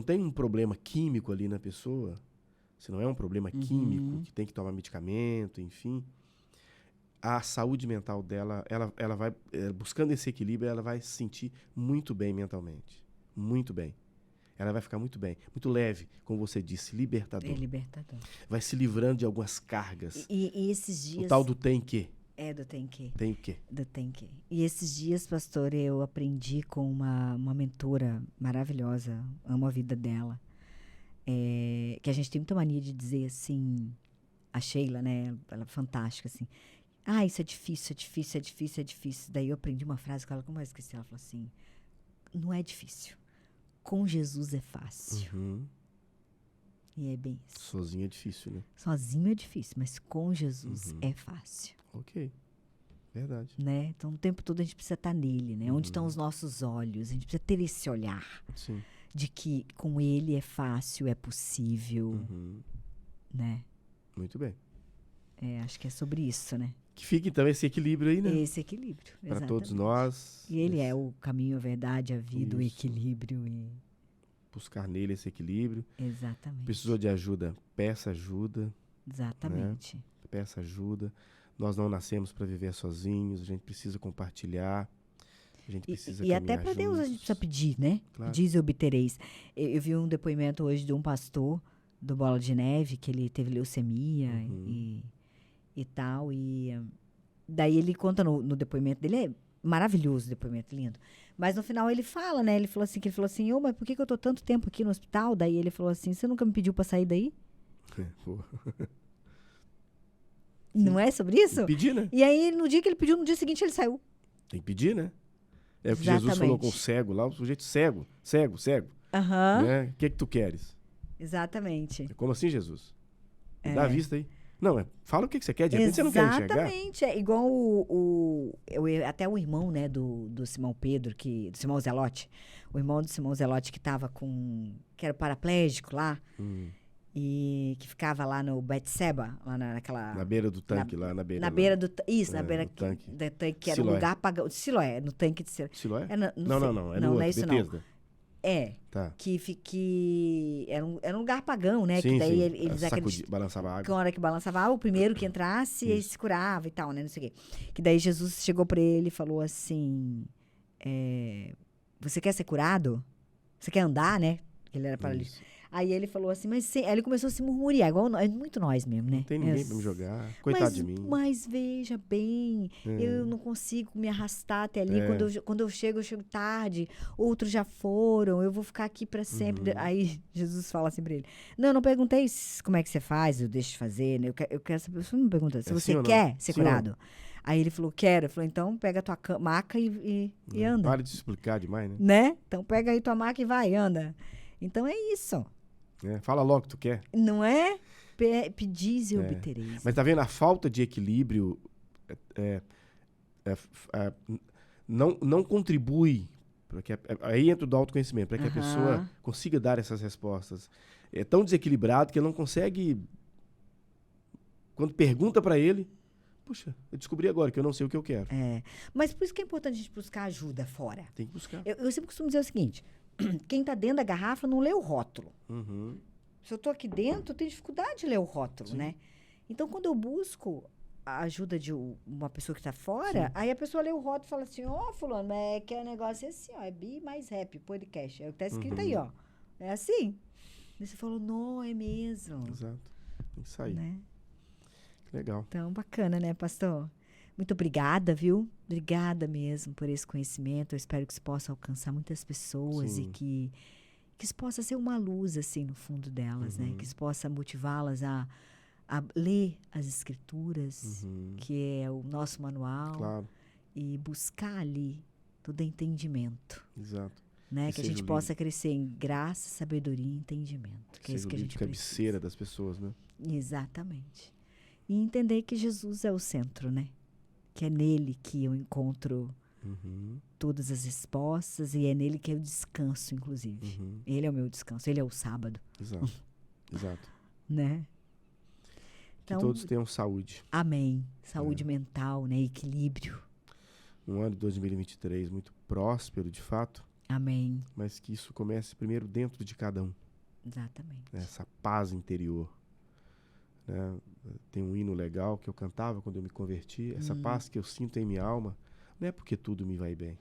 tem um problema químico ali na pessoa, se não é um problema químico, que tem que tomar medicamento, enfim, a saúde mental dela, ela vai, buscando esse equilíbrio, ela vai se sentir muito bem mentalmente. Muito bem. Ela vai ficar muito bem, muito leve, como você disse, libertador. É libertador. Vai se livrando de algumas cargas. E esses dias... O tal do tem que. Do tem que. Tem o quê? Do tem que. E esses dias, pastor, eu aprendi com uma mentora maravilhosa, amo a vida dela, que a gente tem muita mania de dizer assim, a Sheila, né, ela é fantástica, assim, isso é difícil, é difícil, é difícil, é difícil. Daí eu aprendi uma frase com ela, como eu esqueci, ela falou assim, não é difícil, com Jesus é fácil. E é bem isso. Sozinho é difícil, né? Sozinho é difícil, mas com Jesus é fácil. Ok. Verdade. Né? Então, o tempo todo a gente precisa estar nele, né? Onde estão os nossos olhos? A gente precisa ter esse olhar. Sim. De que com ele é fácil, é possível, né? Muito bem. Acho que é sobre isso, né? Que fique, então, esse equilíbrio aí, né? Esse equilíbrio, para todos nós. E ele é o caminho, a verdade, a vida, o equilíbrio. Buscar nele esse equilíbrio. Exatamente. Precisou de ajuda, peça ajuda. Exatamente. Né? Peça ajuda. Nós não nascemos para viver sozinhos, a gente precisa compartilhar, a gente precisa E até para Deus a gente precisa pedir, né? Claro. Pedis e obtereis. Eu vi um depoimento hoje de um pastor do Bola de Neve, que ele teve leucemia e tal, e daí ele conta no depoimento dele, é maravilhoso o depoimento, lindo. Mas no final ele fala, né? Ele falou assim, mas por que eu tô tanto tempo aqui no hospital? Daí ele falou assim, você nunca me pediu para sair daí? Não é sobre isso? Tem que pedir, né? E aí, no dia que ele pediu, no dia seguinte ele saiu. Tem que pedir, né? É o que Jesus falou com o cego lá, o sujeito cego. Né? O que tu queres? Exatamente. Como assim, Jesus? Me dá a vista aí. Não, fala o que você quer, de repente você não quer enxergar. Exatamente. É igual até o irmão, né, do Simão Pedro, do Simão Zelote. O irmão do Simão Zelote que era paraplégico lá. E que ficava lá no Betseba, lá naquela... Na beira do tanque, lá na beira. Na beira do... Isso, na beira do tanque. Do tanque, que era um lugar pagão. Siloé, no tanque de Siloé. Siloé? Não. É no outro, isso Betesda. Não. Tá. Que era um lugar pagão, né? Sim, que daí sim. eles acreditavam... Balançava a água. Que a hora que balançava a água, o primeiro que entrasse, ele se curava e tal, né? Não sei o quê. Que daí Jesus chegou pra ele e falou assim... você quer ser curado? Você quer andar, né? Ele era paralítico. Aí ele falou assim, aí ele começou a se murmuriar, igual é muito nós mesmo, né? Não tem ninguém pra me jogar, coitado de mim. Mas veja bem, eu não consigo me arrastar até ali, quando eu chego chego outros já foram, eu vou ficar aqui pra sempre. Aí Jesus fala assim pra ele, não perguntei como é que você faz, eu deixo de fazer, né? Eu quero saber, você não me pergunta, se você quer ser curado. Aí ele falou, quero. Eu falei, então pega a tua maca e anda. Para de se explicar demais, né? Né? Então pega aí tua maca e vai, anda. Então é isso. Fala logo o que tu quer. Não é? Pedis e obtereis. Mas tá vendo? A falta de equilíbrio não contribui para que aí entra o do autoconhecimento, para que a pessoa consiga dar essas respostas. É tão desequilibrado que ele não consegue. Quando pergunta para ele, puxa, eu descobri agora que eu não sei o que eu quero. Mas por isso que é importante a gente buscar ajuda fora. Tem que buscar. Eu sempre costumo dizer o seguinte, quem tá dentro da garrafa não lê o rótulo. Se eu tô aqui dentro, eu tenho dificuldade de ler o rótulo, né? Então, quando eu busco a ajuda de uma pessoa que tá fora, aí a pessoa lê o rótulo e fala assim, fulano, mas que negócio assim, é Bi mais Rap, podcast. É o que tá escrito aí, ó. É assim. E você falou, não, é mesmo. Exato. Tem que sair. Né? Legal. Então, bacana, né, pastor? Muito obrigada, viu? Obrigada mesmo por esse conhecimento. Eu espero que isso possa alcançar muitas pessoas e que isso possa ser uma luz, assim, no fundo delas, né? Que isso possa motivá-las a ler as escrituras, que é o nosso manual. Claro. E buscar ali todo entendimento. Exato. Né? Que a gente possa crescer em graça, sabedoria e entendimento. Que é isso que a gente precisa. Cabeceira das pessoas, né? Exatamente. E entender que Jesus é o centro, né? Que é nele que eu encontro todas as respostas, e é nele que eu descanso, inclusive. Ele é o meu descanso, ele é o sábado. Exato. Exato. Né? Então, que todos tenham saúde. Amém. Saúde mental, né? Equilíbrio. Um ano de 2023 muito próspero, de fato. Amém. Mas que isso comece primeiro dentro de cada um. Exatamente. Né? Essa paz interior. Né? Tem um hino legal que eu cantava quando eu me converti. Essa paz que eu sinto em minha alma não é porque tudo me vai bem.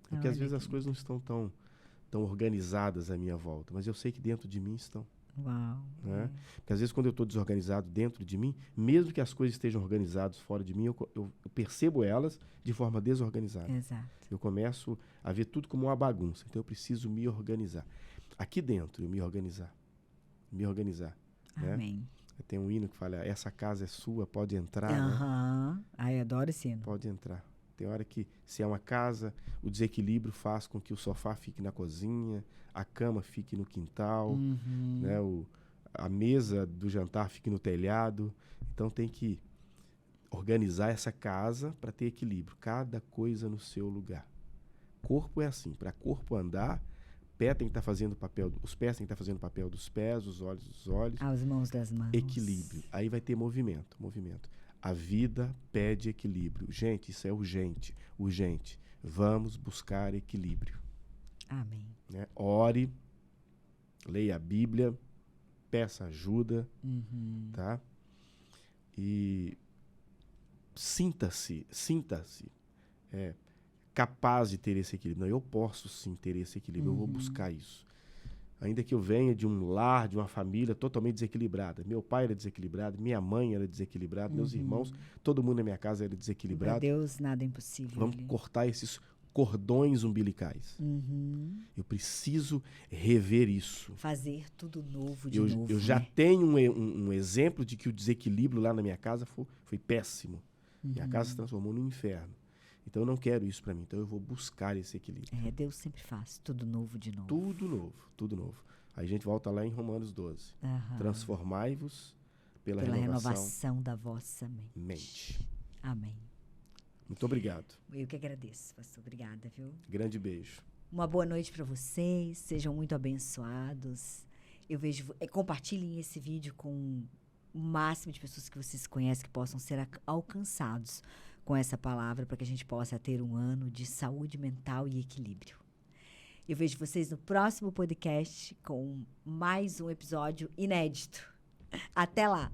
É porque às vezes as coisas não estão tão organizadas à minha volta. Mas eu sei que dentro de mim estão. Uau. Né? Porque às vezes quando eu estou desorganizado dentro de mim, mesmo que as coisas estejam organizadas fora de mim, eu percebo elas de forma desorganizada. Exato. Eu começo a ver tudo como uma bagunça. Então eu preciso me organizar. Aqui dentro, eu me organizar. Me organizar. Amém. Né? Tem um hino que fala, essa casa é sua, pode entrar. Né? Ai, adoro esse hino. Pode entrar. Tem hora que, se é uma casa, o desequilíbrio faz com que o sofá fique na cozinha, a cama fique no quintal, né? A mesa do jantar fique no telhado. Então tem que organizar essa casa para ter equilíbrio. Cada coisa no seu lugar. Corpo é assim. Para corpo andar, pé tem que estar fazendo papel, os pés tem que estar fazendo o papel dos pés, os olhos dos olhos. As mãos das mãos. Equilíbrio. Aí vai ter movimento. A vida pede equilíbrio. Gente, isso é urgente. Urgente. Vamos buscar equilíbrio. Amém. Né? Ore, leia a Bíblia, peça ajuda, tá? E sinta-se capaz de ter esse equilíbrio. Não, eu posso sim ter esse equilíbrio, eu vou buscar isso. Ainda que eu venha de um lar, de uma família totalmente desequilibrada. Meu pai era desequilibrado, minha mãe era desequilibrada, meus irmãos, todo mundo na minha casa era desequilibrado. Para Deus nada é impossível. Vamos cortar esses cordões umbilicais. Eu preciso rever isso. Fazer tudo novo de novo. Eu já tenho um exemplo de que o desequilíbrio lá na minha casa foi péssimo. Minha casa se transformou num inferno. Então eu não quero isso para mim. Então eu vou buscar esse equilíbrio. Deus sempre faz tudo novo de novo. Tudo novo, tudo novo. Aí a gente volta lá em Romanos 12. Transformai-vos pela renovação da vossa mente. Amém. Muito obrigado. Eu que agradeço, pastor. Obrigada, viu? Grande beijo. Uma boa noite para vocês. Sejam muito abençoados. Compartilhem esse vídeo com o máximo de pessoas que vocês conhecem que possam ser alcançados com essa palavra, para que a gente possa ter um ano de saúde mental e equilíbrio. Eu vejo vocês no próximo podcast com mais um episódio inédito. Até lá!